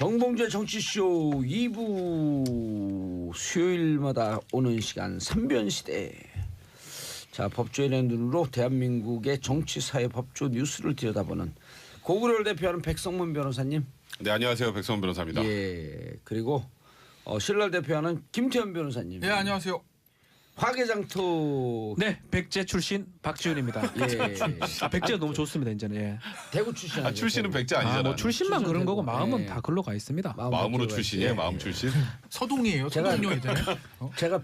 정봉재 정치쇼 2부 수요일마다 오는 시간 3변시대. 자, 법조인의 눈으로 대한민국의 정치사회 법조 뉴스를 들여다보는 고구려를 대표하는 백성문 변호사님. 네, 안녕하세요. 백성문 변호사입니다. 예, 그리고 신라를 대표하는 김태현 변호사님. 네, 안녕하세요. 화개장터. 네, 백제 출신 박지훈입니다. 예. 백제가 너무 좋습니다 이제는. 예. 대구 출신. 아, 출신은 백제 아니잖아요. 뭐 출신만 그런 거고 마음은 예. 다 글로 가 있습니다. 마음으로 출신이에요. 예. 마음 출신. 서동이에요. 서동용이 되네. 제가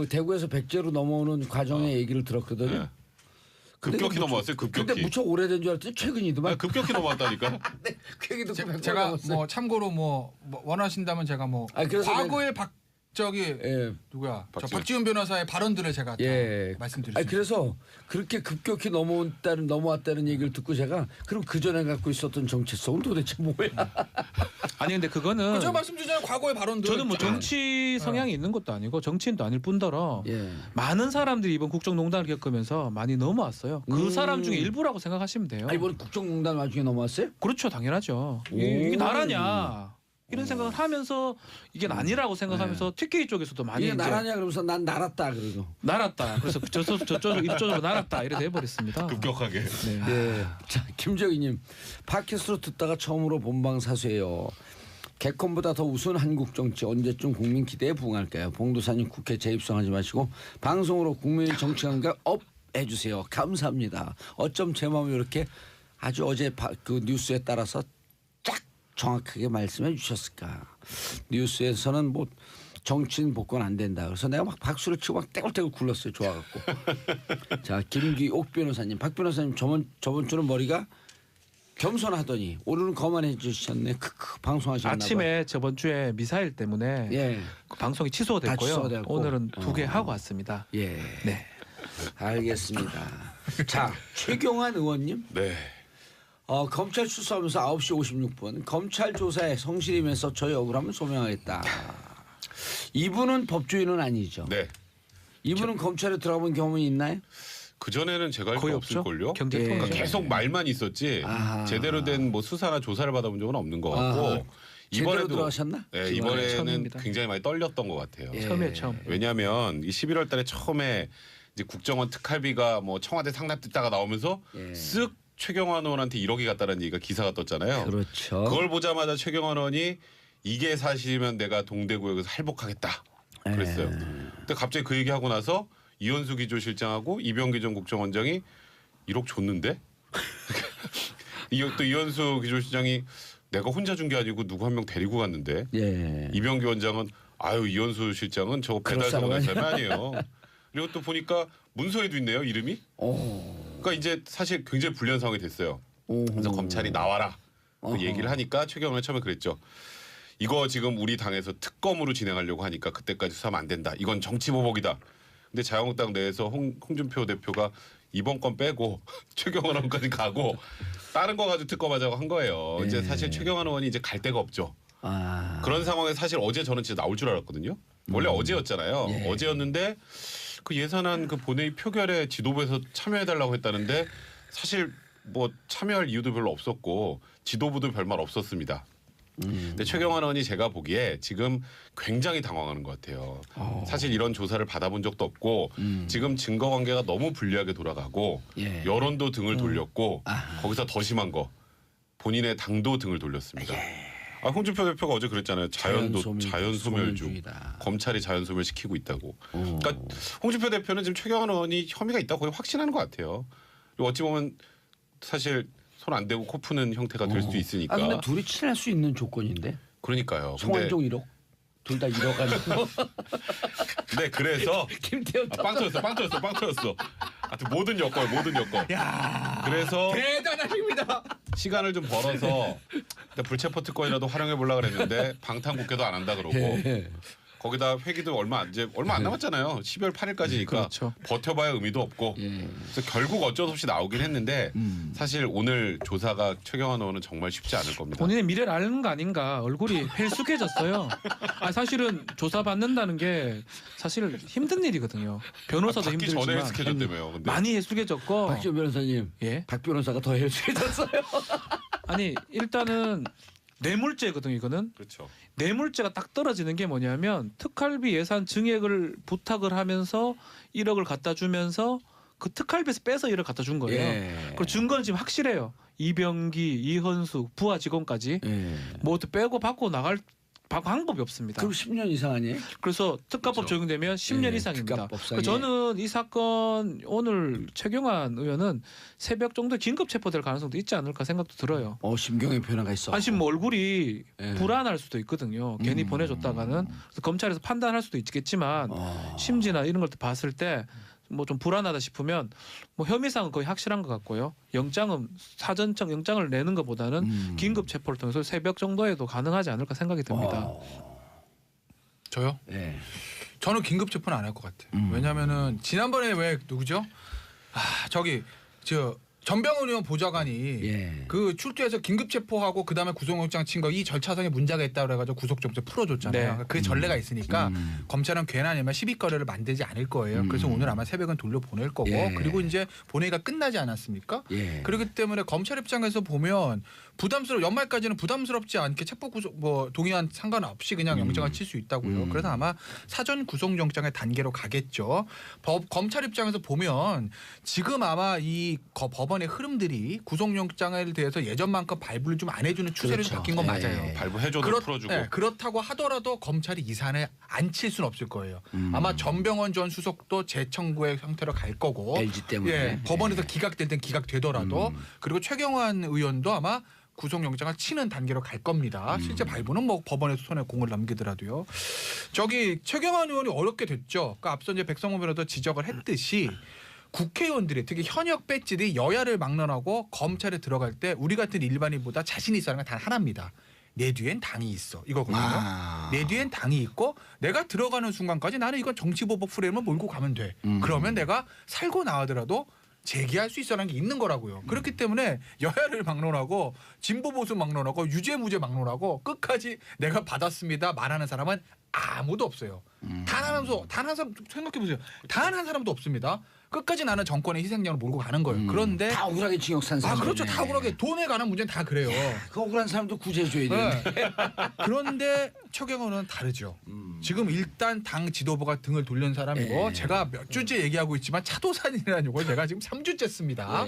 대구에서 백제로 넘어오는 과정의 얘기를 들었거든요. 네. 급격히 넘어왔어요. 급격히. 근데 무척 오래된 줄 알았더니 최근이더만. 급격히 넘어왔다니까. 네, 그 얘기 듣고 제가 뭐 참고로 뭐 원하신다면 제가 뭐 과거의 누구야? 저 박지훈 변호사의 발언들을 제가 다 말씀드리겠습니다. 그래서 그렇게 급격히 넘어왔다는 얘기를 듣고 제가 그럼 그 전에 갖고 있었던 정체성은 도대체 뭐야? 아니 근데 그거는 제가 말씀드리잖아요. 과거의 발언들. 저는 뭐 정치 성향이 있는 것도 아니고 정치인도 아닐 뿐더러 많은 사람들이 이번 국정농단을 겪으면서 많이 넘어왔어요. 그 사람 중에 일부라고 생각하시면 돼요. 이번 국정농단 와중에 넘어왔어요? 그렇죠, 당연하죠. 이게 나라냐? 이런 생각을 하면서 이게 아니라고 생각하면서 TK 쪽에서도 많이 이게 나라냐 그러면서 난 날았다 그러고 날았다. 그래서 저쪽 이쪽으로 날았다 이래 돼버렸습니다. 급격하게. 네. 네. 자, 김정희님 팟캐스트로 듣다가 처음으로 본방사수예요. 개콘보다 더 우스운 한국 정치 언제쯤 국민 기대에 부응할까요? 봉도사님 국회 재입성하지 마시고 방송으로 국민의 정치 감각 업 해주세요. 감사합니다. 어쩜 제 마음이 이렇게 아주 어제 그 뉴스에 따라서 정확하게 말씀해 주셨을까. 뉴스에서는 뭐 정치인 복권 안 된다. 그래서 내가 막 박수를 치고 막 떼굴떼굴 굴렀어요. 좋아갖고. 자, 김기옥 변호사님. 박 변호사님 저번 주는 머리가 겸손하더니 오늘은 거만해 주셨네. 방송하셨나 봐요. 아침에 저번 주에 미사일 때문에 그 방송이 취소됐고요. 오늘은 2개 하고 왔습니다. 예. 네. 알겠습니다. 자, 최경환 의원님. 네. 검찰 출소하면서 9시 56분 검찰 조사에 성실이면서 저의 억울함을 소명하겠다. 이분은 법조인은 아니죠. 네. 이분은 검찰에 들어가본 경험이 있나요? 그 전에는 제가 알 거 거의 없을걸요. 경제통이죠. 그러니까 계속 말만 있었지 제대로 된 뭐 수사나 조사를 받아본 적은 없는 것 같고 제대로 들어가셨나? 네, 이번에는 처음입니다. 굉장히 많이 떨렸던 것 같아요. 처음. 왜냐하면 이 11월달에 처음에 이제 국정원 특활비가 뭐 청와대 상납 듣다가 나오면서 쓱 최경환 의원한테 1억이 갔다는 얘기가 기사가 떴잖아요. 그렇죠. 그걸 보자마자 최경환 의원이 이게 사실이면 내가 동대구역에서 할복하겠다 그랬어요. 근데 갑자기 그 얘기하고 나서 이현수 기조실장하고 이병기 전 국정원장이 1억 줬는데 또 이현수 기조실장이 내가 혼자 준 게 아니고 누구 한 명 데리고 갔는데 이병기 원장은 아유 이현수 실장은 저거 배달사고 사람이 아니에요. 그리고 또 보니까 문서에도 있네요 이름이. 그러니까 이제 사실 굉장히 불리한 상황이 됐어요. 그래서 검찰이 나와라 그 얘기를 하니까 최경환이 처음에 그랬죠. 이거 지금 우리 당에서 특검으로 진행하려고 하니까 그때까지 수사하면 안 된다. 이건 정치보복이다. 근데 자유한국당 내에서 홍준표 대표가 이번 건 빼고 최경환 의원까지 가고 다른 거 가지고 특검하자고 한 거예요. 이제 사실 최경환 의원이 이제 갈 데가 없죠. 그런 상황에 사실 어제 저는 진짜 나올 줄 알았거든요. 원래 어제였잖아요. 어제였는데 그 예산안 그 본회의 표결에 지도부에서 참여해달라고 했다는데 사실 뭐 참여할 이유도 별로 없었고 지도부도 별말 없었습니다. 근데 최경환 의원이 제가 보기에 지금 굉장히 당황하는 것 같아요. 사실 이런 조사를 받아본 적도 없고 지금 증거관계가 너무 불리하게 돌아가고 여론도 등을 돌렸고 거기서 더 심한 거 본인의 당도 등을 돌렸습니다. 홍준표 대표가 어제 그랬잖아요. 자연소멸주. 검찰이 자연소멸시키고 있다고. 그러니까 홍준표 대표는 지금 최경환 의원이 혐의가 있다고 거의 확신하는 것 같아요. 그리고 어찌 보면 사실 손 안 대고 코 푸는 형태가 될 수도 있으니까. 근데 둘이 친할 수 있는 조건인데. 그러니까요. 송환종 1억. 둘 다 1억 아니고. 네, 그래서 김태현 빵 터졌어. 하여튼 모든 여건. 야, 그래서 대단하십니다. 시간을 좀 벌어서 불체포 특권이라도 활용해 보려고 그랬는데 방탄국회도 안 한다 그러고 거기다 회기도 얼마 안 남았잖아요. 12월 8일까지니까 그렇죠. 버텨봐야 의미도 없고 그래서 결국 어쩔 수 없이 나오긴 했는데 사실 오늘 조사가 최경환 의원은 정말 쉽지 않을 겁니다. 본인의 미래를 아는 거 아닌가. 얼굴이 헬쑥해졌어요. 사실은 조사 받는다는 게 사실 힘든 일이거든요. 변호사도 받기 힘들지만 전에 헬쑥해졌다며요. 근데. 많이 헬쑥해졌고. 박지훈 변호사님. 박 변호사가 더 헬쑥해졌어요. 아니 일단은 뇌물죄거든요. 이거는. 그렇죠. 뇌물죄가 딱 떨어지는 게 뭐냐면 특활비 예산 증액을 부탁을 하면서 1억을 갖다 주면서 그 특활비에서 빼서 1억 갖다 준 거예요. 예. 그리고 증거는 지금 확실해요. 이병기, 이현숙, 부하 직원까지 예. 모두 빼고 받고 나갈 방법이 없습니다. 그럼 10년 이상 아니에요? 그래서 특가법 그렇죠. 적용되면 10년 예, 이상입니다. 특가법상에. 저는 이 사건 오늘 최경환 의원은 새벽 정도 긴급 체포될 가능성도 있지 않을까 생각도 들어요. 심경의 변화가 있어. 아니 지금 뭐 얼굴이 예. 불안할 수도 있거든요. 괜히 보내줬다가는 그래서 검찰에서 판단할 수도 있겠지만 심지나 이런 걸 봤을 때 뭐 좀 불안하다 싶으면 뭐 혐의상은 거의 확실한 것 같고요. 영장은 사전청 영장을 내는 것보다는 긴급 체포를 통해서 새벽 정도에도 가능하지 않을까 생각이 듭니다. 저요? 네. 저는 긴급 체포는 안 할 것 같아요. 왜냐면은 지난번에 왜 누구죠? 저기 전병훈 의원 보좌관이 예. 그 출두해서 긴급 체포하고 그다음에 구속영장 친 거 이 절차상에 문제가 있다 그래가지고 구속영장 풀어줬잖아요. 네. 그 전례가 있으니까 검찰은 괜한 일만 시비거리를 만들지 않을 거예요. 그래서 오늘 아마 새벽은 돌려보낼 거고 예. 그리고 이제 본회의가 끝나지 않았습니까? 예. 그렇기 때문에 검찰 입장에서 보면 연말까지는 부담스럽지 않게 체포 구속 동의안 상관없이 그냥 영장을 칠 수 있다고요. 그래서 아마 사전 구속영장의 단계로 가겠죠. 검찰 입장에서 보면 지금 아마 이 법원의 흐름들이 구속영장에 대해서 예전만큼 발부를 좀 안 해주는 추세로 그렇죠. 바뀐 건 맞아요. 예. 발부해줘도 풀어주고. 네, 그렇다고 하더라도 검찰이 이 사안을 안 칠 수는 없을 거예요. 아마 전병헌 전 수석도 재청구의 형태로 갈 거고 LG 때문에. 예, 법원에서 기각될 땐 기각되더라도 그리고 최경환 의원도 아마 구속영장을 치는 단계로 갈 겁니다. 실제 발부는 뭐 법원에서 손에 공을 넘기더라도요. 최경환 의원이 어렵게 됐죠. 그러니까 앞서 이제 백성호 변호사도 지적을 했듯이 국회의원들이 특히 현역 배지들이 여야를 막론하고 검찰에 들어갈 때 우리 같은 일반인보다 자신 있어 하는 건 단 하나입니다. 내 뒤엔 당이 있어 이거거든요. 내 뒤엔 당이 있고 내가 들어가는 순간까지 나는 이건 정치보복 프레임을 몰고 가면 돼. 그러면 내가 살고 나가더라도 제기할 수 있어라는 게 있는 거라고요. 그렇기 때문에 여야를 막론하고 진보 보수 막론하고 유죄 무죄 막론하고 끝까지 내가 받았습니다 말하는 사람은 아무도 없어요. 단 한 사람 생각해 보세요. 단 한 사람도 없습니다. 끝까지 나는 정권의 희생양을 몰고 가는 거예요. 그런데 다 억울하게 징역 산 사람. 그렇죠. 다 억울하게 돈에 관한 문제는 다 그래요. 그 억울한 사람도 구제해줘야 되는데. 네. 그런데 최경환은 다르죠. 지금 일단 당 지도부가 등을 돌린 사람이고 예. 제가 몇 주째 얘기하고 있지만 차도산이라는 용어를 제가 지금 3주째 씁니다.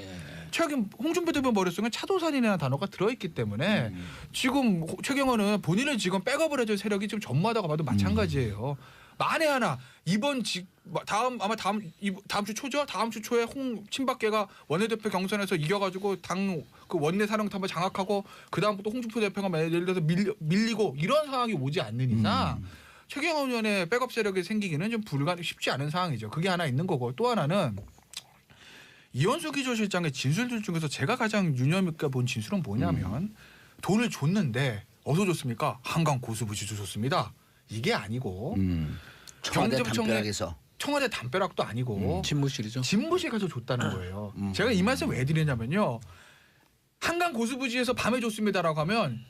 최근 홍준표 대표 머릿속에 차도산이라는 단어가 들어있기 때문에 지금 최경환은 본인을 지금 백업을 해줄 세력이 지금 전무하다고 봐도 마찬가지예요. 만에 하나 다음 주 초죠? 다음 주 초에 친박계가 원내대표 경선에서 이겨가지고 당 그 원내 사령탑을 장악하고 그 다음부터 홍준표 대표가 예를 들어서 밀리고 이런 상황이 오지 않는 이상 최경환 의원의 백업 세력이 생기기는 좀 쉽지 않은 상황이죠. 그게 하나 있는 거고 또 하나는 이현수 기조실장의 진술들 중에서 제가 가장 유념 있게 본 진술은 뭐냐면 돈을 줬는데 어디서 줬습니까? 한강 고수부지로 줬습니다. 이게 아니고 청와대 담벼락에서. 청와대 담벼락도 아니고 집무실이죠. 집무실 가서 줬다는 거예요. 제가 이 말씀 왜 드리냐면요. 한강 고수부지에서 밤에 줬습니다라고 하면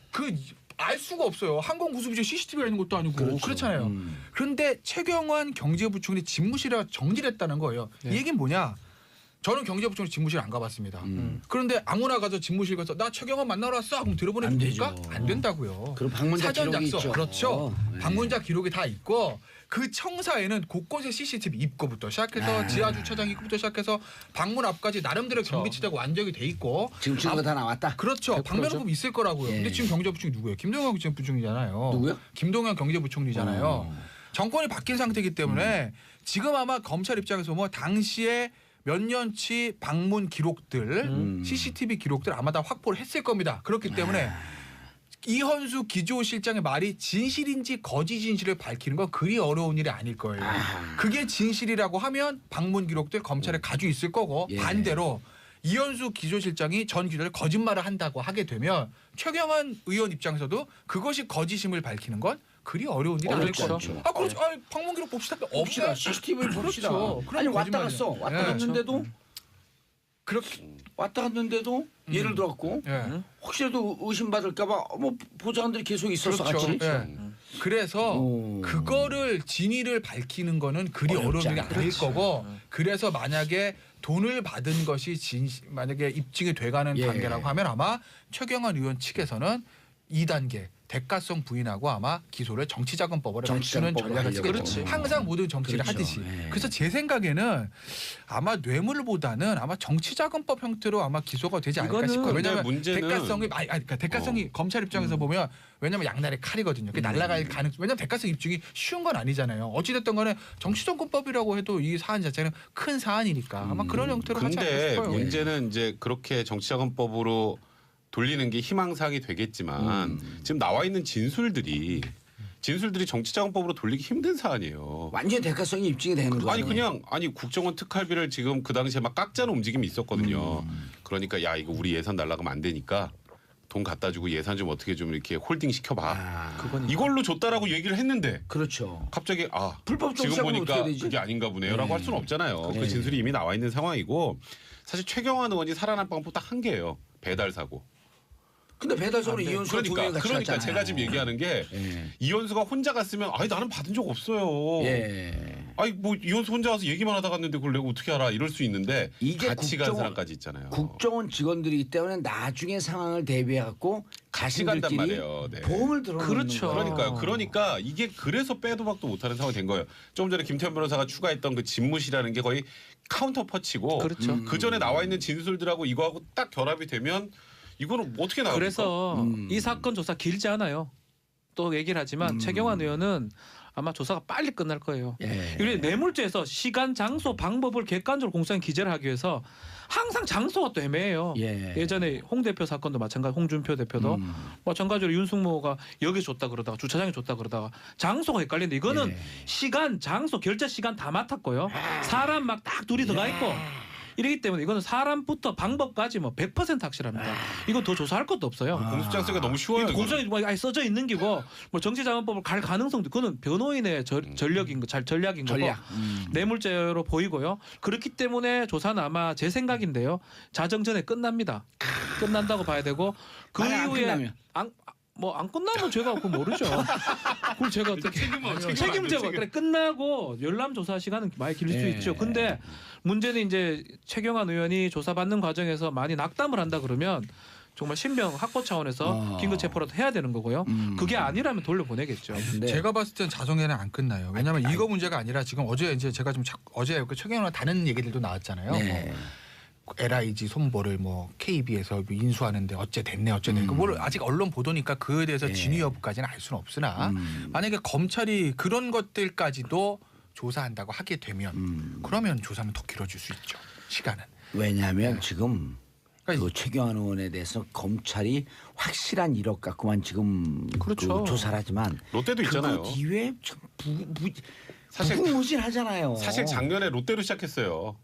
알 수가 없어요. 한강 고수부지에 CCTV가 있는 것도 아니고 그렇죠. 그렇잖아요. 그런데 최경환 경제부총리 집무실에 정지했다는 거예요. 이 얘기는 뭐냐? 저는 경제부총리 집무실 안 가봤습니다. 그런데 아무나 가서 집무실 가서 나 최경환 만나러 왔어. 그럼 들어보내줍니까? 안 된다고요. 그럼 방문자 사전 기록이 작성. 있죠. 그렇죠. 방문자 기록이 다 있고 그 청사에는 곳곳에 CCTV 입구부터 시작해서 지하 주차장 입구부터 시작해서 방문 앞까지 나름대로 경비치자가 완전히 돼 있고 지금 증거 다 나왔다. 그렇죠. 100%죠. 방면호급 있을 거라고요. 예. 근데 지금 경제부총리 누구예요? 김동연 경제부총리잖아요. 누구요? 김동연 경제부총리잖아요. 정권이 바뀐 상태이기 때문에 지금 아마 검찰 입장에서 뭐 당시에 몇 년치 방문 기록들, CCTV 기록들 아마 다 확보를 했을 겁니다. 그렇기 때문에 이현수 기조실장의 말이 진실인지 거짓 진실을 밝히는 건 그리 어려운 일이 아닐 거예요. 그게 진실이라고 하면 방문 기록들 검찰에 가지고 있을 거고 예. 반대로 이현수 기조실장이 전 기조를 거짓말을 한다고 하게 되면 최경환 의원 입장에서도 그것이 거짓임을 밝히는 건 그리 어려운 일이 아닐 어렵지 거예요. 않죠. 그렇죠. 방문 기록 봅시다. 봅시다. CCTV 봅시다. 그렇죠. 아니 그럼 왔다 거짓말이에요. 갔어. 왔다 예. 갔는데도 그렇게 왔다 갔는데도 예를 들어갖고 예. 혹시라도 의심받을까봐 뭐 보좌관들이 계속 있었어 같이. 예. 그래서 그거를 진위를 밝히는 거는 그리 어려운 어렵지 일이 않다. 아닐 거고 그래서 만약에 돈을 받은 것이 만약에 입증이 돼가는 예. 단계라고 하면 아마 최경환 의원 측에서는 2단계 대가성 부인하고 아마 기소를 정치자금법으로 맞추는 정치자금법으로 전략을 하려고. 쓰겠죠. 그렇지. 항상 모든 정치를 그렇죠. 하듯이. 네. 그래서 제 생각에는 아마 뇌물보다는 아마 정치자금법 형태로 아마 기소가 되지 않을까 이거는 싶어요. 왜냐하면 근데 문제는- 대가성이 그러니까 대가성이 검찰 입장에서 보면 왜냐하면 양날의 칼이거든요. 날아갈 가능. 왜냐하면 대가성 입증이 쉬운 건 아니잖아요. 어찌됐든 간에 정치자금법이라고 해도 이 사안 자체는 큰 사안이니까 아마 그런 형태로 하지 않을까 근데 싶어요. 문제는 이제 그렇게 정치자금법으로 돌리는 게 희망사항이 되겠지만 지금 나와 있는 진술들이 정치자금법으로 돌리기 힘든 사안이에요. 완전 대가성이 입증이 되는 거예요. 아니 그냥 국정원 특활비를 지금 그 당시에 막 깎자는 움직임이 있었거든요. 그러니까 야 이거 우리 예산 날라가면 안 되니까 돈 갖다 주고 예산 좀 어떻게 좀 이렇게 홀딩 시켜봐. 그건 이걸로 줬다라고 얘기를 했는데 그렇죠. 갑자기 불법 지금 정치자금은 보니까 어떻게 되지? 그게 아닌가 보네요라고 네. 할 수는 없잖아요. 네. 그 진술이 이미 나와 있는 상황이고 사실 최경환 의원이 살아난 방법 딱 한 개예요. 배달 사고. 근데 배달서로 이현수가 두 명이 같이 그러니까 갔잖아요. 제가 지금 얘기하는 게 예. 이현수가 혼자 갔으면 아니 나는 받은 적 없어요. 예. 아니 뭐 이현수 혼자 와서 얘기만 하다 갔는데 그걸 내가 어떻게 알아? 이럴 수 있는데 이게 같이 간 국정원- 사람까지 있잖아요. 국정원 직원들이기 때문에 나중에 상황을 대비해 갖고 같이 간단 자신들끼리 말이에요. 네. 보험을 들어놓는 그렇죠. 거예요. 그러니까 이게 그래서 빼도 박도 못하는 상황이 된 거예요. 조금 전에 김태현 변호사가 추가했던 그 집무실이라는 게 거의 카운터 퍼치고 그렇죠. 그 전에 나와 있는 진술들하고 이거하고 딱 결합이 되면 이거는 어떻게 나옵니까? 그래서 이 사건 조사 길지 않아요. 또 얘기를 하지만 최경환 의원은 아마 조사가 빨리 끝날 거예요. 예. 우리 뇌물죄에서 시간, 장소, 방법을 객관적으로 공소한 기재를 하기 위해서 항상 장소가 또 애매해요. 예. 예전에 홍 대표 사건도 마찬가지, 홍준표 대표도 마찬가지로 윤승모가 여기 줬다 그러다가 주차장에 줬다 그러다가 장소가 헷갈리는데 이거는 예. 시간, 장소, 결제 시간 다 맡았고요. 사람 막 딱 둘이 들어가 있고 이러기 때문에 이거는 사람부터 방법까지 뭐 100% 확실합니다. 이거 더 조사할 것도 없어요. 공소장 쓰기가 너무 쉬워요. 이거는. 공소장이 뭐 아예 써져 있는 기고 뭐 정치자금법을 갈 가능성도 그거는 변호인의 전략인 거, 전략인 거고 전략. 뇌물죄로 보이고요. 그렇기 때문에 조사는 아마 제 생각인데요. 자정 전에 끝납니다. 끝난다고 봐야 되고 그 만약 안 이후에 끝나면? 안 끝나면 제가 그거 모르죠. 그걸 제가 어떻게 책임져고 그래 끝나고 열람 조사 시간은 많이 길릴 수 예. 있죠. 근데 문제는 이제 최경환 의원이 조사받는 과정에서 많이 낙담을 한다 그러면 정말 신병 확보 차원에서 긴급 체포라도 해야 되는 거고요. 그게 아니라면 돌려보내겠죠. 근데 제가 봤을 땐 자정에는 안 끝나요. 왜냐하면 이거 문제가 아니라 지금 어제 이제 제가 좀 어제 그 최경환 다른 얘기들도 나왔잖아요. 네. 뭐 LIG 손보를 뭐 KB에서 인수하는데 어째 됐네 뭘 아직 언론 보도니까 그에 대해서 네. 진위 여부까지는 알 수는 없으나 만약에 검찰이 그런 것들까지도 조사한다고 하게 되면 그러면 조사는 더 길어질 수 있죠. 시간은. 왜냐하면 지금 그러니까 그 최경환 의원에 대해서 검찰이 확실한 이력 갖고만 지금 그렇죠. 그 조사를 하지만 롯데도 있잖아요. 그 뒤에 참 사실- 무궁무진하잖아요. 사실 작년에 롯데로 시작했어요.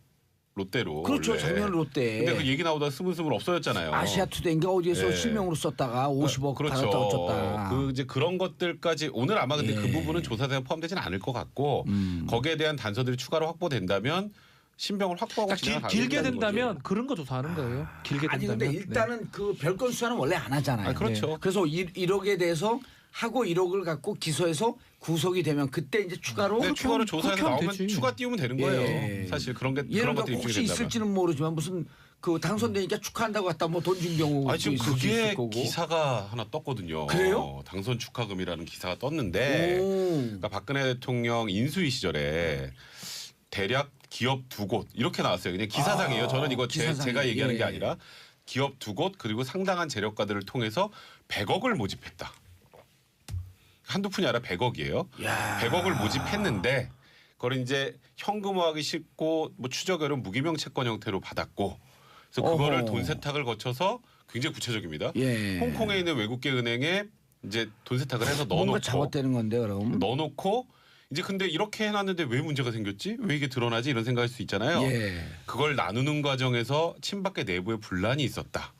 롯데로. 그렇죠. 원래. 작년 롯데. 근데 그 얘기 나오다 스물스물 없어졌잖아요. 아시아투데이인가 어디에서 예. 실명으로 썼다가 50억 받았다 어쩌다. 그 이제 그런 것들까지 오늘 아마 근데 예. 그 부분은 조사대에 포함되지는 않을 것 같고 거기에 대한 단서들이 추가로 확보된다면 신병을 확보하고 그러니까 진행을 길게 하겠다는 된다면 거죠. 그런 거 조사하는 거예요. 길게 아니 된다면. 근데 일단은 그 별건 수사는 원래 안 하잖아요. 아, 그렇죠. 그래서 1억에 대해서 하고 1억을 갖고 기소해서 구속이 되면 그때 이제 추가로 네, 추가로 그렇게 조사해서 하면 나오면 되지. 추가 띄우면 되는 예. 거예요. 사실 그런 예를 것들이 들어 입증이 혹시 된다면. 있을지는 모르지만 무슨 그 당선되니까 축하한다고 갖다 뭐 돈 준 경우 아니 지금 있을 수 그게 있을 거고. 기사가 하나 떴거든요. 그래요? 당선 축하금이라는 기사가 떴는데 오. 그러니까 박근혜 대통령 인수위 시절에 대략 기업 2곳 이렇게 나왔어요. 그냥 기사상이에요. 저는 이거 기사상이에요. 제가 얘기하는 게 예. 아니라 기업 2곳 그리고 상당한 재력가들을 통해서 100억을 모집했다. 한두 푼이 아니라 100억이에요. 야. 100억을 모집했는데 그걸 이제 현금화하기 쉽고 뭐 추적 어려운 무기명 채권 형태로 받았고 그래서 그거를 어허. 돈 세탁을 거쳐서 굉장히 구체적입니다. 예. 홍콩에 있는 외국계 은행에 이제 돈 세탁을 해서 뭔가 넣어놓고 잡아떼는 건데 그럼. 넣어놓고 이제 근데 이렇게 해놨는데 왜 문제가 생겼지? 왜 이게 드러나지? 이런 생각할 수 있잖아요. 예. 그걸 나누는 과정에서 친박계 내부에 분란이 있었다.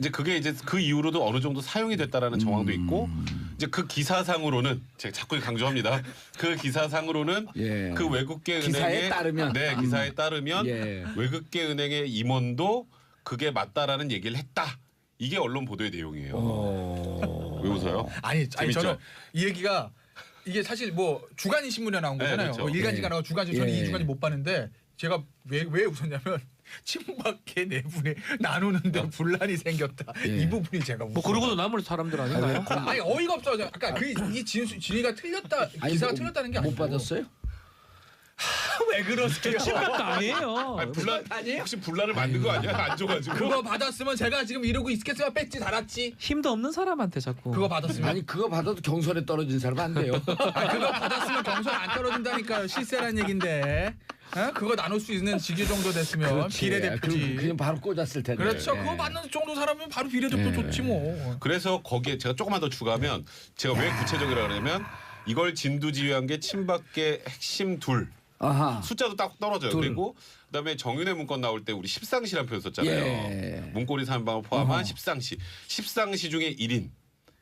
이제 그게 이제 그 이후로도 어느 정도 사용이 됐다라는 정황도 있고 이제 그 기사상으로는 제가 자꾸 강조합니다. 그 기사상으로는 예. 그 외국계 기사에 은행의 따르면. 네 기사에 따르면 예. 외국계 은행의 임원도 그게 맞다라는 얘기를 했다. 이게 언론 보도의 내용이에요. 왜 웃어요? 아니 재밌죠? 저는 이 얘기가 이게 사실 뭐 주간인 신문에 나온 네, 거잖아요. 그렇죠. 뭐 일간지가 예. 나와 주간지 저는 예. 이 주간지 못 봤는데 제가 왜 웃었냐면 친박계 내분에 나누는데 분란이 생겼다. 예. 이 부분이 제가 뭐 그러고도 남을 사람들 아닌가요? 아니 어이가 없어. 아까 이 진위가 틀렸다. 기사가 뭐, 틀렸다는 게 못 아니고. 받았어요? 왜 그러세요? 친박도 아니에요. 아니, 분란 아니에요? 혹시 분란을 만든 거 아니야? 안 줘가지고. 그거 받았으면 제가 지금 이러고 있겠으면 배지 달았지. 힘도 없는 사람한테 자꾸. 그거 받았으면. 아니 그거 받아도 경선에 떨어진 사람 안 돼요. 아, 그거 받았으면 경선 안 떨어진다니까요. 실세란 얘긴데. 어? 그거 나눌 수 있는 직위 정도 됐으면 그렇지. 비례대표지. 그냥 바로 꽂았을 텐데. 그렇죠. 예. 그거 받는 정도 사람이면 바로 비례대표 좋지 뭐. 그래서 거기에 제가 조금만 더 추가하면 제가 왜 구체적이라 그러냐면 이걸 진두지휘한 게 친박계 핵심 둘. 아하. 숫자도 딱 떨어져요. 둘. 그리고 그다음에 정윤회 문건 나올 때 우리 십상시란 표현 썼잖아요. 예. 문고리 3방을 포함한 십상시. 십상시 중에 1인.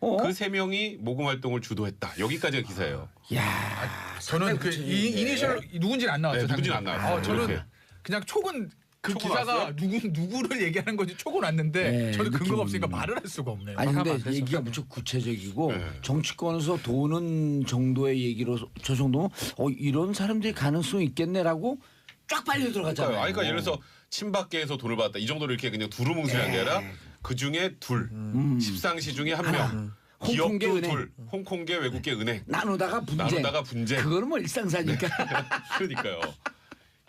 어? 그 세 명이 모금 활동을 주도했다. 여기까지가 기사예요. 야. 저는 그 이니셜 누군지는 안 나왔죠. 네, 누군지는 안 나왔어요. 저는 이렇게. 그냥 촉은 그 촉은 기사가 왔어요? 누구를 얘기하는 건지 촉은 왔는데 네, 저는 느낌. 근거가 없으니까 말을 할 수가 없네요. 아니 하면 근데 안 되죠. 얘기가 무척 구체적이고 네. 정치권에서 도는 정도의 얘기로 저 정도면 이런 사람들이 가능성이 있겠네라고 쫙 빨려 들어가잖아요. 아니, 그러니까 예를 들어서 친박계에서 돈을 받았다. 이 정도로 이렇게 그냥 두루뭉술한 게 아니라 그 중에 둘. 십상시 중에 한 명. 홍콩계 기업도 은행. 둘. 홍콩계 외국계 은행. 나누다가 분쟁. 나누다가 분쟁. 그거는 뭐 일상사니까. 그러니까요.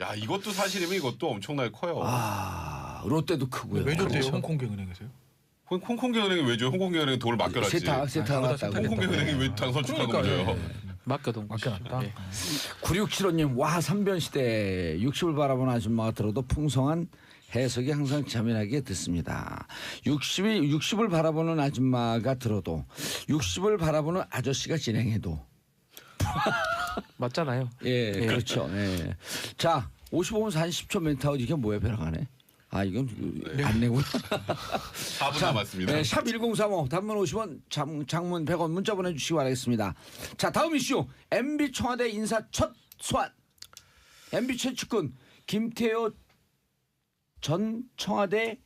야 이것도 사실이면 이것도 엄청나게 커요. 아 롯데도 크고요. 왜 줬대요? 그렇죠. 홍콩계 은행에서요? 홍콩계 은행이 왜 줘요? 홍콩계 은행이 돈을 맡겨놨지. 세타 왔다고. 홍콩계 은행이 왜 당선 축하금을 줘요? 맡겨둔 거죠. 맡겨놨다. 예. 9675님 와 선변시대 60을 바라보는 아줌마가 들어도 풍성한 해석이 항상 자민하게 듣습니다. 60을 바라보는 아줌마가 들어도 60을 바라보는 아저씨가 진행해도 맞잖아요. 예, 그렇죠. 예. 자 55분 40초 멘트하고 이게 뭐야 벼락하네. 아 이건 안내구나. 4분 남았습니다. 네, 샵 1035 단문 50원 장문 100원 문자 보내주시기 바라겠습니다. 자 다음 이슈 MB 청와대 인사 첫 소환. MB 최측근 김태호 전 청와대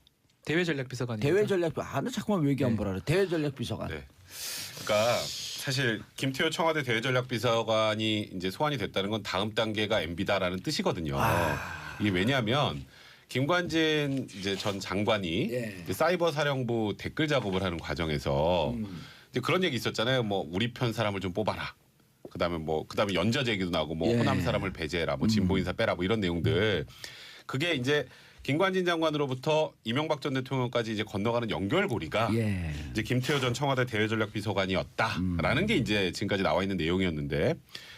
대외전략비서관이 대외전략비 나 자꾸만 외교안보라 그래. 대외전략비서관. 네. 그러니까 사실 김태호 청와대 대외전략비서관이 이제 소환이 됐다는 건 다음 단계가 MB다라는 뜻이거든요. 이게 왜냐하면 김관진 이제 전 장관이 예. 이제 사이버 사령부 댓글 작업을 하는 과정에서 이제 그런 얘기 있었잖아요. 뭐 우리 편 사람을 좀 뽑아라. 그다음에 연좌 얘기도 나오고 뭐 예. 호남 사람을 배제해라. 뭐 진보 인사 빼라. 뭐 이런 내용들. 그게 이제 김관진 장관으로부터 이명박 전 대통령까지 이제 건너가는 연결고리가 예. 이제 김태호 전 청와대 대외전략비서관이었다라는 게 이제 지금까지 나와 있는 내용이었는데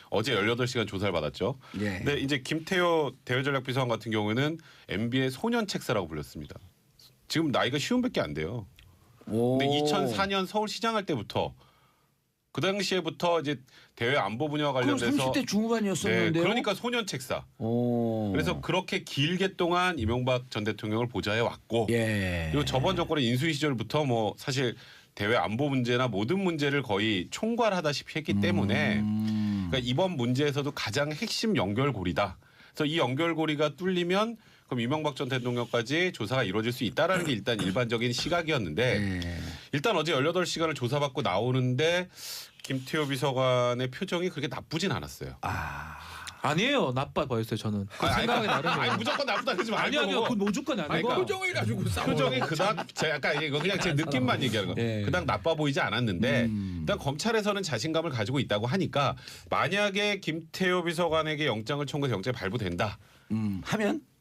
어제 18시간 조사를 받았죠. 예. 근데 이제 김태호 대외전략비서관 같은 경우에는 MB의 소년 책사라고 불렸습니다. 지금 나이가 50밖에 안 돼요. 오. 근데 2004년 서울시장 할 때부터 그 당시에부터 이제 대외 안보 분야와 그럼 관련돼서 30대 중후반이었었는데요. 네, 그러니까 소년 책사. 오. 그래서 그렇게 길게 동안 이명박 전 대통령을 보좌해 왔고 예. 그리고 저번 정권의 인수위 시절부터 뭐 사실 대외 안보 문제나 모든 문제를 거의 총괄하다시피 했기 때문에 그러니까 이번 문제에서도 가장 핵심 연결고리다. 그래서 이 연결고리가 뚫리면 그럼 이명박 전 대통령까지 조사가 이루어질 수 있다라는 게 일단 일반적인 시각이었는데 예. 일단 어제 18시간을 조사받고 나오는데 김태호 비서관의 표정이 그렇게 나쁘진 않았어요. 아니에요. 나빠 보였어요. 저는. 그 생각이 나름이에요. 아니 무조건 나쁘다 그러지 말고. 아니요. 그 무조건 아니고. 그러니까 표정을 가지고 싸워. 표정이 그닥 제가 약간 이거 그냥 제 느낌만 얘기하는 거. 예. 그닥 나빠 보이지 않았는데 일단 검찰에서는 자신감을 가지고 있다고 하니까 만약에 김태호 비서관에게 영장을 청구해서 영장이 발부된다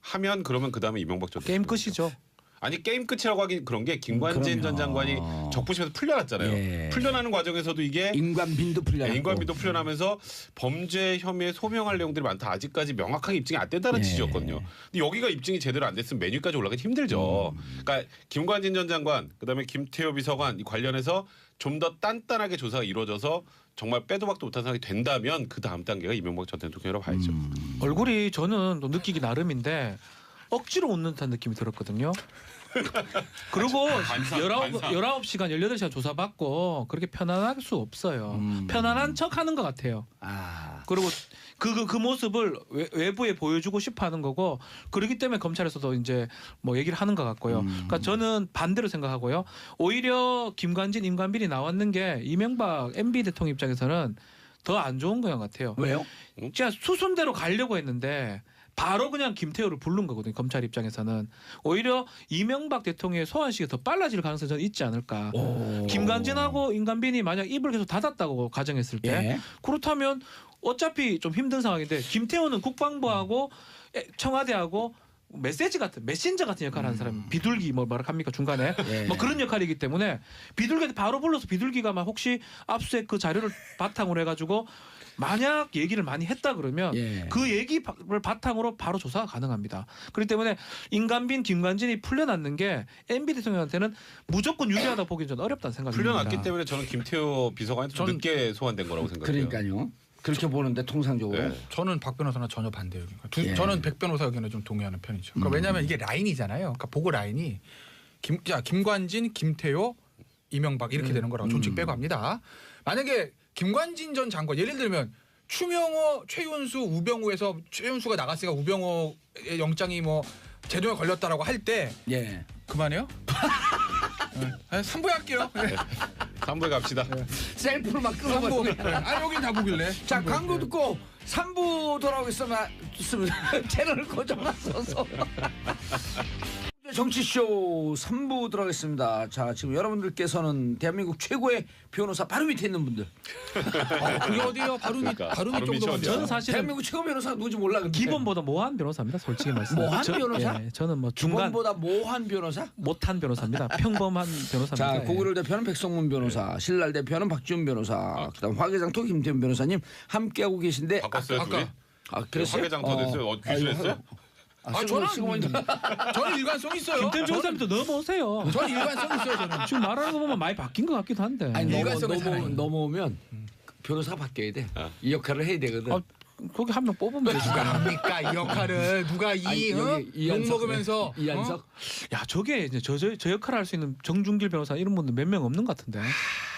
하면 그러면 그다음에 이명박 전 게임 대통령. 끝이죠. 아니 게임 끝이라고 하긴 그런 게 김관진 전 그럼요. 장관이 적부심에서 풀려났잖아요. 예. 풀려나는 과정에서도 이게 인관빈도 풀려났고. 인관비도 풀려나면서 범죄 혐의에 소명할 내용들이 많다. 아직까지 명확하게 입증이 안 된다는 예. 취지였거든요. 근데 여기가 입증이 제대로 안 됐으면 메뉴까지 올라가기 힘들죠. 그러니까 김관진 전 장관, 그다음에 김태호 비서관 이 관련해서 좀 더 단단하게 조사가 이루어져서 정말 빼도 박도 못한 상황이 된다면 그 다음 단계가 이명박 전 대통령이라고 봐야죠. 얼굴이 저는 또 느끼기 나름인데 억지로 웃는 듯한 느낌이 들었거든요. 그리고 관상. 19시간 18시간 조사받고 그렇게 편안할 수 없어요. 편안한 척하는 것 같아요. 아. 그리고 그 모습을 외부에 보여주고 싶어 하는 거고 그렇기 때문에 검찰에서도 이제 뭐 얘기를 하는 것 같고요. 그러니까 저는 반대로 생각하고요. 오히려 김관진, 임관빈이 나왔는 게 이명박 MB 대통령 입장에서는 더 안 좋은 것 같아요. 왜요? 진짜 수순대로 가려고 했는데 바로 그냥 김태호를 부른 거거든요. 검찰 입장에서는 오히려 이명박 대통령의 소환 시기가 더 빨라질 가능성이 저는 있지 않을까. 김관진하고 임관빈이 만약 입을 계속 닫았다고 가정했을 때 예. 그렇다면 어차피 좀 힘든 상황인데 김태호는 국방부하고 청와대하고 메시지 같은 메신저 같은 역할을 하는 사람 비둘기 뭐라 합니까 중간에 예. 뭐 그런 역할이기 때문에 비둘기한테 바로 불러서 비둘기가 막 혹시 압수수색 그 자료를 바탕으로 해가지고 만약 얘기를 많이 했다 그러면 예. 그 얘기를 바탕으로 바로 조사가 가능합니다. 그렇기 때문에 임관빈, 김관진이 풀려났는 게 MB 대통령한테는 무조건 유리하다 보기는 좀 어렵다는 생각이 듭니다. 풀려났기 때문에 저는 김태호 비서관이 좀 늦게 소환된 거라고 생각해요. 그러니까요. 그렇게 보는데 통상적으로. 네. 저는 박 변호사는 전혀 반대예요. 그러니까 예. 저는 백 변호사 의견에 좀 동의하는 편이죠. 그러니까 왜냐하면 이게 라인이잖아요. 그러니까 보고 라인이 김관진, 김태호, 이명박 이렇게 되는 거라고 존칭 빼고 합니다. 만약에 김관진 전 장관 예를 들면 추명호, 최윤수, 우병우에서 최윤수가 나갔으니까 우병우의 영장이 뭐 제동에 걸렸다라고 할 때 예. 그만해요? 네. 3부에 할게요. 네. 3부에 갑시다. 셀프로 막 3부. 끊어버리네. 아 여기 다 보길래. 자, 3부에. 광고 듣고 3부 돌아오겠습니다. 채널을 고정하셔서. 정치쇼 3부 들어가겠습니다. 자, 지금 여러분들께서는 대한민국 최고의 변호사 바로 밑에 있는 분들. 그게 어디요? 바로 밑 그러니까, 바로 밑 바로 정도면 밑이었죠. 저는 사실은 대한민국 최고 변호사가 누군지 몰라. 근데. 기본보다 모한 변호사입니다. 솔직히 말씀. 모한 변호사? 예, 저는 뭐 중간 기본보다 모한 변호사? 못한 변호사입니다. 평범한 변호사입니다. 자, 예. 고구려 대표는 백성문 변호사, 신랄 대표는 박지훈 변호사, 그다음 화개장터 김태훈 변호사님 함께하고 계신데 바꿨어요 둘이? 아, 그랬어요? 화개장터 됐어요? 귀순했어요? 저는 일관성 있어요. 김태훈 변호사님도 넘어오세요. 저는 일관성 있어요. 저는. 지금 말하는 거 보면 많이 바뀐 것 같기도 한데. 아니 일관성을 살아요. 넘어오면 변호사가 바뀌어야 돼. 이 역할을 해야 되거든. 아, 거기 한 명 뽑으면 되지. 누가 합니까 이 역할을 누가 아니, 욕 이한석, 먹으면서 이한석. 야, 저게 이제 저 역할을 할 수 있는 정준길 변호사 이런 분들 몇 명 없는 것 같은데.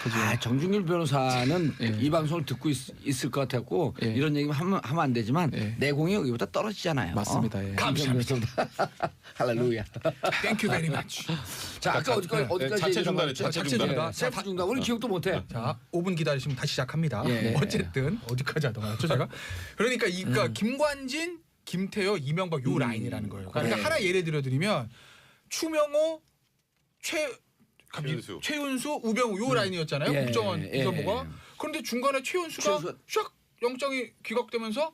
그죠? 아, 정준길 변호사는 예. 이 방송을 듣고 있을 것 같았고 예. 이런 얘기 하면 안 되지만 예. 내공이 여기보다 떨어지잖아요. 맞습니다. 예. 감사합니다. 할렐루야. 땡큐 베리 마치. 자, 아까 어디까지 자체 중단에 얘기했죠? 자체 자체 중단. 중단. 셀프 중단. 우리 기억도 못해. 자, 5분 기다리시면 다시 시작합니다. 예. 어쨌든 어디까지 하던가요, 제가? 그러니까 그러니까 김관진, 김태호, 이명박 요 라인이라는 거예요. 그러니까 네. 하나 예를 들어드리면 추명호, 최윤수. 최윤수, 우병우 요 라인이었잖아요. 예. 국정원 예. 비서부가. 그런데 중간에 최윤수가 샥 영장이 기각되면서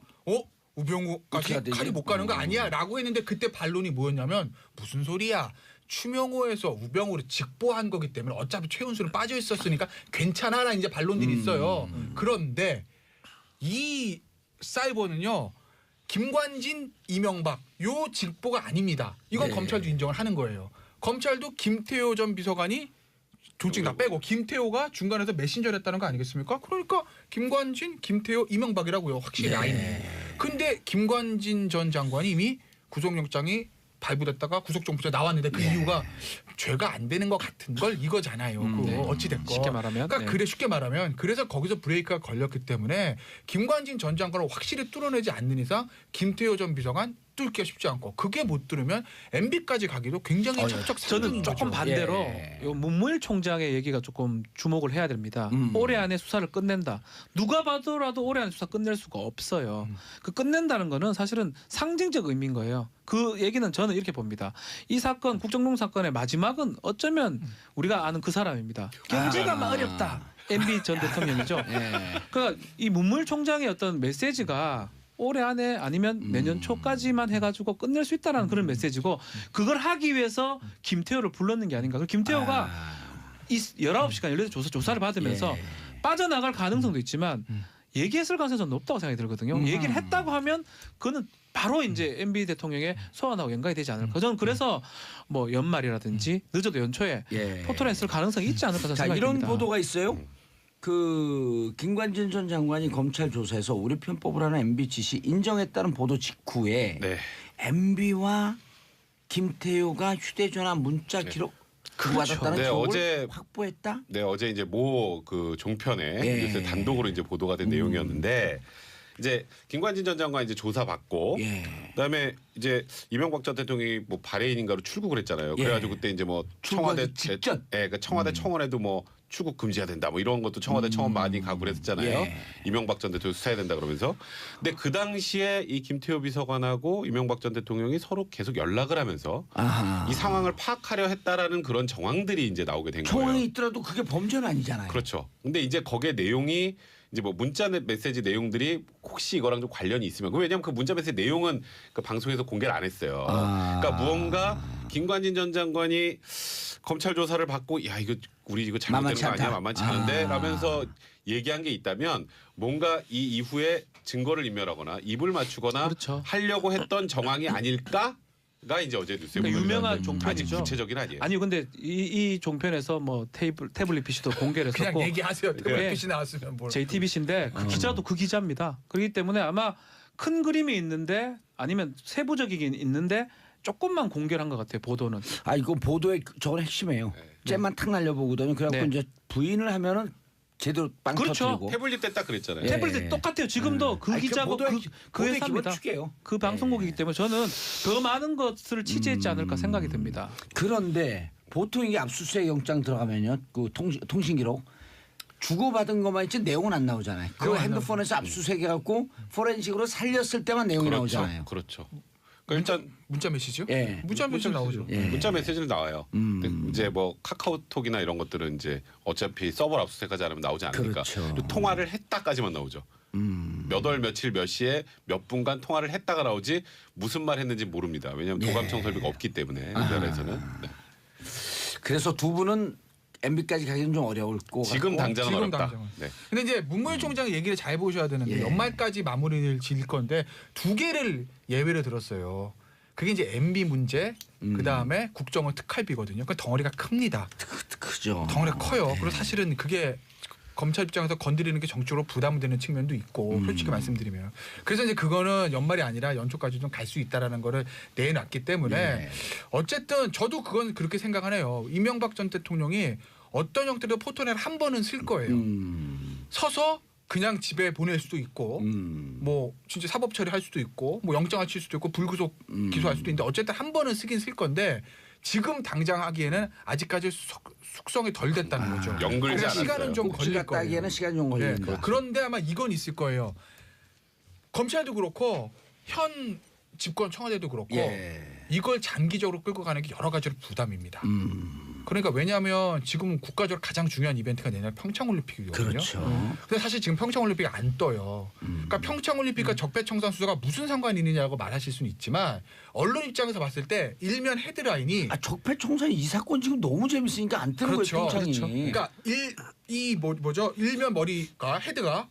우병우까지 어떻게 해야 되지? 칼이 못 가는 거 아니야라고 했는데 그때 반론이 뭐였냐면 무슨 소리야? 추명호에서 우병우를 직보한 거기 때문에 어차피 최윤수는 빠져 있었으니까 괜찮아라는 이제 반론들이 있어요. 그런데 이 사이버는요. 김관진, 이명박 요 직보가 아닙니다. 이건 네. 검찰도 인정을 하는 거예요. 검찰도 김태호 전 비서관이 존칭 다 빼고 김태호가 중간에서 메신저를 했다는 거 아니겠습니까? 그러니까 김관진, 김태호, 이명박이라고요. 확실히 라인이. 근데 김관진 전 장관이 이미 구속영장이 발부됐다가 구속정부에 나왔는데 그 이유가 죄가 안 되는 것 같은 걸 이거잖아요. 그거 어찌 됐건. 쉽게 말하면. 그러니까 그래 쉽게 말하면 그래서 거기서 브레이크가 걸렸기 때문에 김관진 전 장관을 확실히 뚫어내지 않는 이상 김태호 전 비서관 뚫기가 쉽지 않고 그게 못 뚫으면 MB까지 가기도 굉장히 척척 저는 조금 반대로 예. 요 문무일 총장의 얘기가 조금 주목을 해야 됩니다. 올해 안에 수사를 끝낸다. 누가 봐도라도 올해 안에 수사 끝낼 수가 없어요. 그 끝낸다는 거는 사실은 상징적 의미인 거예요. 그 얘기는 저는 이렇게 봅니다. 이 사건 국정농 사건의 마지막은 어쩌면 우리가 아는 그 사람입니다. 경제가 막 어렵다. MB 전 대통령이죠. 그러니까 이 문무일 총장의 어떤 메시지가 올해 안에 아니면 내년 초까지만 해가지고 끝낼 수 있다라는 그런 메시지고 그걸 하기 위해서 김태호를 불렀는 게 아닌가. 그리고 김태호가 이 19시간 18시간 조사를 받으면서 빠져나갈 가능성도 있지만 얘기했을 가능성이 좀 높다고 생각이 들거든요. 얘기를 했다고 하면 그거는 바로 이제 MB 대통령의 소환하고 연관이 되지 않을까. 저는 그래서 뭐 연말이라든지 늦어도 연초에 포털에 했을 가능성이 있지 않을까 자, 생각이 이런 듭니다. 보도가 있어요. 그 김관진 전 장관이 검찰 조사에서 우리 편 뽑으라는 MB 지시 인정했다는 보도 직후에 네. MB와 김태효가 휴대전화 문자 기록 주고받았다는 네, 기록을 어제 확보했다. 네 어제 이제 모 그 종편에 예. 뉴스에 단독으로 이제 보도가 된 내용이었는데 이제 김관진 전 장관 이제 조사받고 예. 그다음에 이제 이명박 전 대통령이 뭐 바레인인가로 출국을 했잖아요. 예. 그래가지고 그때 이제 뭐 청와대 출국하기 직전. 그 청와대 청원에도 뭐 출국 금지해야 된다 뭐 이런 것도 청와대 청원 많이 가고 그랬잖아요. 예. 이명박 전 대통령 수사해야 된다 그러면서. 근데 그 당시에 이 김태호 비서관하고 이명박 전 대통령이 서로 계속 연락을 하면서 아하. 이 상황을 파악하려 했다라는 그런 정황들이 이제 나오게 된 거예요. 청원이 있더라도 그게 범죄는 아니잖아요. 그렇죠. 근데 이제 거기에 내용이 이제 뭐 문자 메시지 내용들이 혹시 이거랑 좀 관련이 있으면 왜냐하면 그 문자 메시지 내용은 그 방송에서 공개를 안 했어요. 그러니까 무언가 김관진 전 장관이 검찰 조사를 받고 야 이거 우리 이거 잘못된 거 아니야 만만치 않은데 라면서 얘기한 게 있다면 뭔가 이 이후에 증거를 인멸하거나 입을 맞추거나 그렇죠. 하려고 했던 정황이 아닐까가 이제 어제 뉴스에 그러니까 유명한 아직 종편이죠. 구체적인 아니에요. 아니 근데 이 종편에서 뭐 태블릿 PC도 공개를 그냥 했었고 얘기하세요. 태블릿 네. PC 나왔으면 뭘. JTBC인데 그 기자도 그 기자입니다. 그렇기 때문에 아마 큰 그림이 있는데 아니면 세부적이긴 있는데 조금만 공개를 한 것 같아요. 보도는. 아 이거 보도의 저건 핵심이에요. 잼만 탁 날려보거든요. 그래갖고 네. 이제 부인을 하면은 제대로 빵 그렇죠. 터뜨리고. 태블릿 때 딱 그랬잖아요. 예. 태블릿 똑같아요. 지금도 그 아니, 기자가 보도의 그 회사입니다. 축이에요. 그 방송국이기 때문에 저는 더 많은 것을 취재했지 않을까 생각이 듭니다. 그런데 보통 이게 압수수색 영장 들어가면요, 그 통신 기록 주고받은 것만 있지 내용은 안 나오잖아요. 그 내용 안 핸드폰에서 압수수색해갖고 포렌식으로 살렸을 때만 내용이 나오잖아요. 그렇죠. 그러니까 일단 문자 메시지요? 예. 문자 메시지 나오죠. 예. 문자 메시지는 나와요. 근데 이제 뭐 카카오톡이나 이런 것들은 이제 어차피 서버 압수수색하지 않으면 나오지 않으니까 그렇죠. 그리고 통화를 했다까지만 나오죠. 몇 월 며칠 몇 시에 몇 분간 통화를 했다가 나오지 무슨 말 했는지 모릅니다. 왜냐하면 도감청 설비가 없기 때문에 우리나라에서는. 네. 그래서 두 분은 MB까지 가기는 좀 어려울 거 지금 같고. 당장은 지금 어렵다. 당장은. 네. 근데 이제 문무일 총장 얘기를 잘 보셔야 되는데 예. 연말까지 마무리를 지을 건데 두 개를 예외를 들었어요. 그게 이제 MB 문제, 그 다음에 국정원 특활비거든요. 그 덩어리가 큽니다. 크죠. 덩어리가 커요. 그리고 사실은 그게 검찰 입장에서 건드리는 게 정치적으로 부담되는 측면도 있고 솔직히 말씀드리면 그래서 이제 그거는 연말이 아니라 연초까지 좀 갈 수 있다라는 거를 내놨기 때문에 네. 어쨌든 저도 그건 그렇게 생각하네요. 이명박 전 대통령이 어떤 형태로 포토넷 한 번은 쓸 거예요. 서서 그냥 집에 보낼 수도 있고 뭐 진짜 사법 처리할 수도 있고 뭐 영장을 칠 수도 있고 불구속 기소할 수도 있는데 어쨌든 한 번은 쓰긴 쓸 건데 지금 당장 하기에는 아직까지 숙성이 덜 됐다는 거죠. 연결되지 그래서 않았어요. 시간은 좀 꼭지 걸릴 갔다 거예요. 하기에는 시간이 좀 네. 걸린다. 그런데 아마 이건 있을 거예요. 검찰도 그렇고 현 집권 청와대도 그렇고 예. 이걸 장기적으로 끌고 가는 게 여러 가지로 부담입니다. 그러니까 왜냐하면 지금 국가적으로 가장 중요한 이벤트가 내년 평창올림픽이거든요. 그렇죠. 근데 사실 지금 평창올림픽이 안 떠요. 그러니까 평창올림픽과 적폐청산 수사가 무슨 상관이 있느냐고 말하실 수는 있지만 언론 입장에서 봤을 때 일면 헤드라인이 아 적폐청산 이 사건 지금 너무 재밌으니까 안 뜨는 그렇죠. 거예요. 평창이. 그러니까 뭐죠? 일면 머리가 헤드가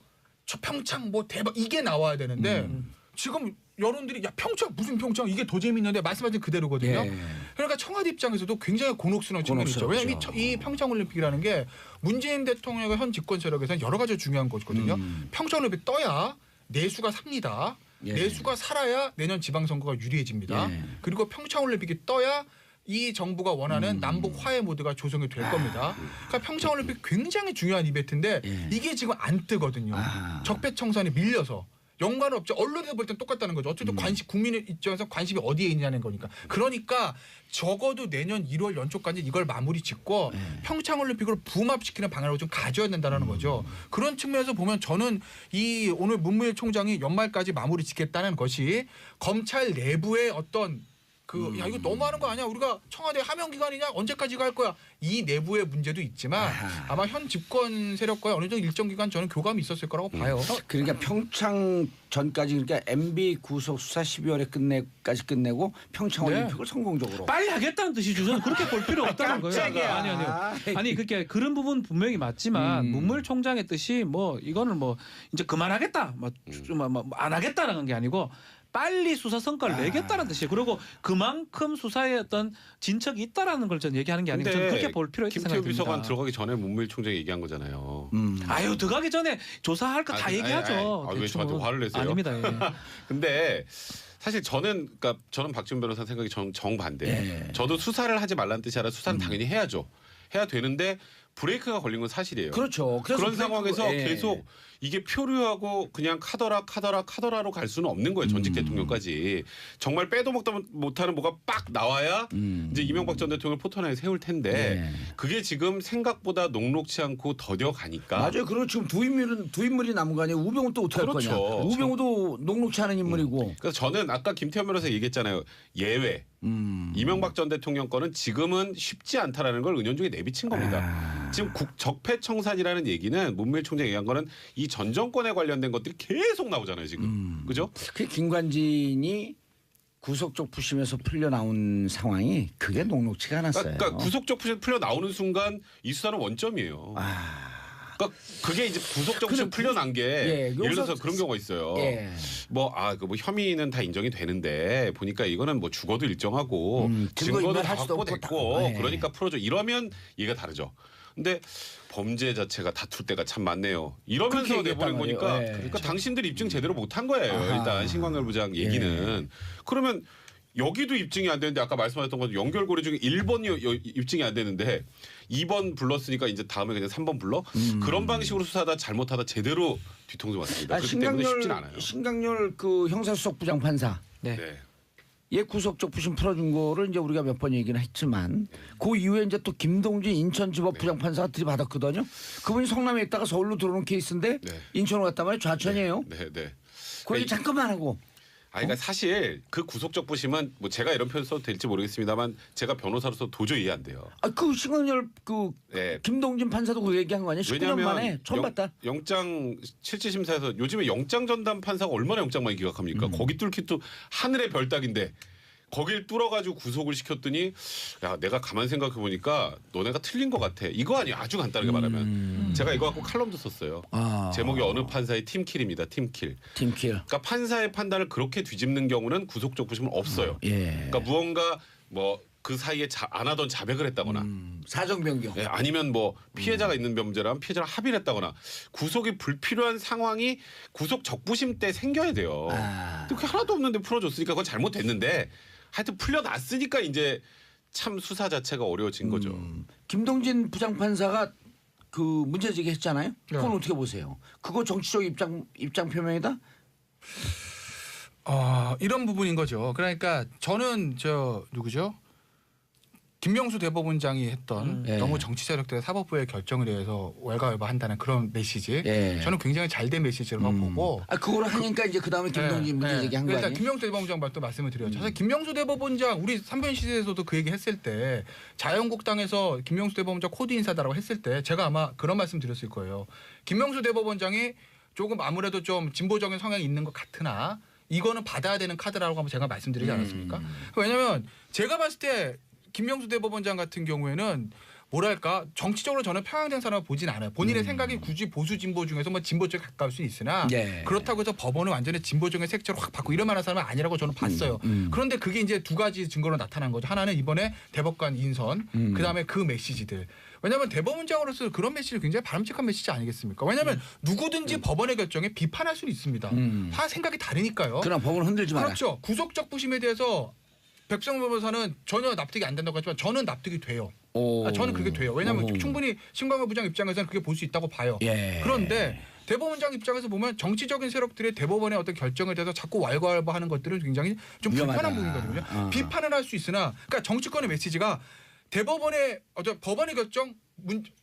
저 평창 뭐 대박 이게 나와야 되는데 지금 여론들이 야 평창 무슨 평창 이게 더 재밌는데 말씀하신 그대로거든요. 예. 그러니까 청와대 입장에서도 굉장히 곤혹스러운 측면이 있죠. 왜냐하면 이 평창올림픽이라는 게 문재인 대통령의 현 집권 세력에서는 여러 가지 중요한 거거든요. 평창올림픽 떠야 내수가 삽니다. 예. 내수가 살아야 내년 지방선거가 유리해집니다. 예. 그리고 평창올림픽이 떠야 이 정부가 원하는 남북 화해 모드가 조성이 될 겁니다. 그러니까 평창올림픽 굉장히 중요한 이벤트인데 예. 이게 지금 안 뜨거든요. 적폐청산이 밀려서. 연관은 없죠. 언론에서 볼 땐 똑같다는 거죠. 어쨌든 국민의 입장에서 관심이 어디에 있냐는 거니까. 그러니까 적어도 내년 1월 연초까지 이걸 마무리 짓고 평창올림픽을 붐합시키는 방향으로 좀 가져야 된다는 거죠. 그런 측면에서 보면 저는 이 오늘 문무일 총장이 연말까지 마무리 짓겠다는 것이 검찰 내부의 어떤 야 이거 너무하는 거 아니야? 우리가 청와대 하명 기간이냐? 언제까지 갈 거야? 이 내부의 문제도 있지만 아마 현 집권 세력과의 어느 정도 일정 기간 저는 교감이 있었을 거라고 봐요. 그러니까 평창 전까지 그러니까 MB 구속 수사 12월에 끝내고 네. 평창올림픽을 성공적으로. 빨리 하겠다는 뜻이죠. 저는 그렇게 볼 필요 없다는 거예요. 깜짝이야. 아니요. 아니 그렇게 그런 부분 분명히 맞지만 문무일 총장의 뜻이 뭐 이거는 뭐 이제 그만하겠다, 안 하겠다라는 게 아니고. 빨리 수사 성과를 내겠다는 뜻이에요. 그리고 그만큼 수사에 어떤 진척이 있다라는 걸 저는 얘기하는 게 아니고 저는 그렇게 볼 필요 있다고 김태우 생각합니다. 비서관 들어가기 전에 문무일 총장이 얘기한 거잖아요. 아유 들어가기 전에 조사할 거 다 얘기하죠. 왜 저한테 화를 내세요? 아닙니다. 예. 근데 사실 저는 박지원 변호사 생각이 정반대. 예. 저도 수사를 하지 말라는 뜻이 아니라 수사는 당연히 해야죠. 해야 되는데 브레이크가 걸린 건 사실이에요. 그렇죠. 그래서 그런 상황에서 예. 계속 이게 표류하고 그냥 카더라로 갈 수는 없는 거예요. 전직 대통령까지. 정말 빼도 먹다 못하는 뭐가 빡 나와야 이제 이명박 전 대통령을 포토라인에 세울 텐데 네. 그게 지금 생각보다 녹록치 않고 더뎌가니까. 맞아요. 그리고 지금 두 인물이 남은 거 아니에요. 우병우 또 어떻게 그렇죠. 할 거냐. 우병우도 녹록치 않은 인물이고. 그래서 저는 아까 김태현 변호사 얘기했잖아요. 예외. 이명박 전 대통령 거는 지금은 쉽지 않다라는 걸 은연중에 내비친 겁니다. 지금 적폐청산이라는 얘기는 문무일 총장이 얘기한 거는 이 전 정권에 관련된 것들이 계속 나오잖아요. 지금. 그죠? 그 김관진이 구속적 부심에서 풀려 나온 상황이 그게 녹록치가 않았어요. 그러니까 구속적 부심 풀려 나오는 순간 이 수사는 원점이에요. 그러니까 그게 이제 구속적 부심 근데 풀려난 게 예, 예를 들어서 그런 경우가 있어요. 예. 뭐 혐의는 다 인정이 되는데 보니까 이거는 뭐 죽어도 일정하고 증거 증거도 다 인멸할 수도 확보됐고 없고. 예. 그러니까 풀어줘. 이러면 얘가 다르죠. 근데 범죄 자체가 다툴 때가 참 많네요. 이러면서 그렇게 얘기했단 내보낸 거니까 말이에요. 예. 그러니까 당신들 입증 제대로 못한 거예요. 아하. 일단 신광열 부장 얘기는. 그러면 여기도 입증이 안 되는데 아까 말씀하셨던 것 연결고리 중에 1번이 입증이 안 되는데 2번 불렀으니까 이제 다음에 그냥 3번 불러? 그런 방식으로 수사하다 잘못하다 제대로 뒤통수 맞습니다. 그렇기 때문에 쉽진 않아요. 신강렬 그 형사수석 부장판사. 네. 네. 얘 구속적 부심 풀어준 거를 이제 우리가 몇 번 얘기는 했지만 그 이후에 이제 또 김동진 인천지법 부장판사가 들이받았거든요. 그분이 성남에 있다가 서울로 들어오는 케이스인데 네. 인천으로 갔단 말이에요. 좌천이에요. 네, 네. 그 얘기 잠깐만 하고. 그러니까 사실 그 구속적 부심은 뭐 제가 이런 표현 써도 될지 모르겠습니다만 제가 변호사로서 도저히 이해 안 돼요. 그 신강렬 그 네. 김동진 판사도 그 얘기한 거 아니에요? 19년 만에 처음 봤다. 영장 실질심사에서 요즘에 영장 전담 판사가 얼마나 영장만 기각합니까? 거기 뚫기 또 하늘의 별 따기인데 거길 뚫어가지고 구속을 시켰더니 야 내가 가만 생각해 보니까 너네가 틀린 것 같아. 이거 아니야. 아주 간단하게 말하면 제가 이거 갖고 칼럼도 썼어요. 제목이 어느 판사의 팀킬입니다. 팀킬. 팀킬. 그러니까 판사의 판단을 그렇게 뒤집는 경우는 구속적 부심은 없어요. 예. 그러니까 무언가 뭐 그 사이에 안 하던 자백을 했다거나 사정 변경. 예, 아니면 뭐 피해자가 있는 범죄라면 피해자랑 합의를 했다거나 구속이 불필요한 상황이 구속 적부심 때 생겨야 돼요. 근데 그게 하나도 없는데 풀어줬으니까 그건 잘못됐는데 하여튼 풀려났으니까 이제 참 수사 자체가 어려워진 거죠. 김동진 부장판사가 그 문제 제기했잖아요. 그건 네. 어떻게 보세요? 그거 정치적 입장 표명이다? 이런 부분인 거죠. 그러니까 저는 누구죠? 김명수 대법원장이 했던 예. 너무 정치 세력들의 사법부의 결정에 대해서 왈가왈부한다는 그런 메시지. 예. 저는 굉장히 잘된 메시지라고 보고. 그거를 하니까 이제 그 다음에 김동진 문제 제기한 거 일단 아니에요? 김명수 대법원장 또 말씀을 드렸죠. 사실 김명수 대법원장 우리 3편 시대에서도 그 얘기 했을 때 자유한국당에서 김명수 대법원장 코드 인사다라고 했을 때 제가 아마 그런 말씀 드렸을 거예요. 김명수 대법원장이 조금 아무래도 좀 진보적인 성향이 있는 것 같으나 이거는 받아야 되는 카드라고 한번 제가 말씀드리지 않았습니까? 왜냐하면 제가 봤을 때 김명수 대법원장 같은 경우에는 뭐랄까 정치적으로 저는 평양된 사람을 보진 않아요. 본인의 생각이 굳이 보수 진보 중에서 뭐 진보 쪽에 가까울 수 있으나 예. 그렇다고 해서 법원을 완전히 진보적인 색채로 확 바꾸고 이럴 만한 사람은 아니라고 저는 봤어요. 그런데 그게 이제 두 가지 증거로 나타난 거죠. 하나는 이번에 대법관 인선, 그다음에 그 메시지들. 왜냐하면 대법원장으로서 그런 메시지 굉장히 바람직한 메시지 아니겠습니까? 왜냐하면 누구든지 법원의 결정에 비판할 수는 있습니다. 생각이 다르니까요. 그럼 법을 흔들지 마라. 그렇죠. 구속적 부심에 대해서 백성 변호사는 전혀 납득이 안 된다고 하지만 저는 납득이 돼요. 저는 그게 돼요. 왜냐하면 충분히 신광호 부장 입장에서는 그게 볼 수 있다고 봐요. 예. 그런데 대법원장 입장에서 보면 정치적인 세력들의 대법원의 어떤 결정에 대해서 자꾸 왈가왈부하는 것들은 굉장히 좀 위험하다. 불편한 부분이거든요. 비판을 할 수 있으나 그러니까 정치권의 메시지가 대법원의 어떤 법원의 결정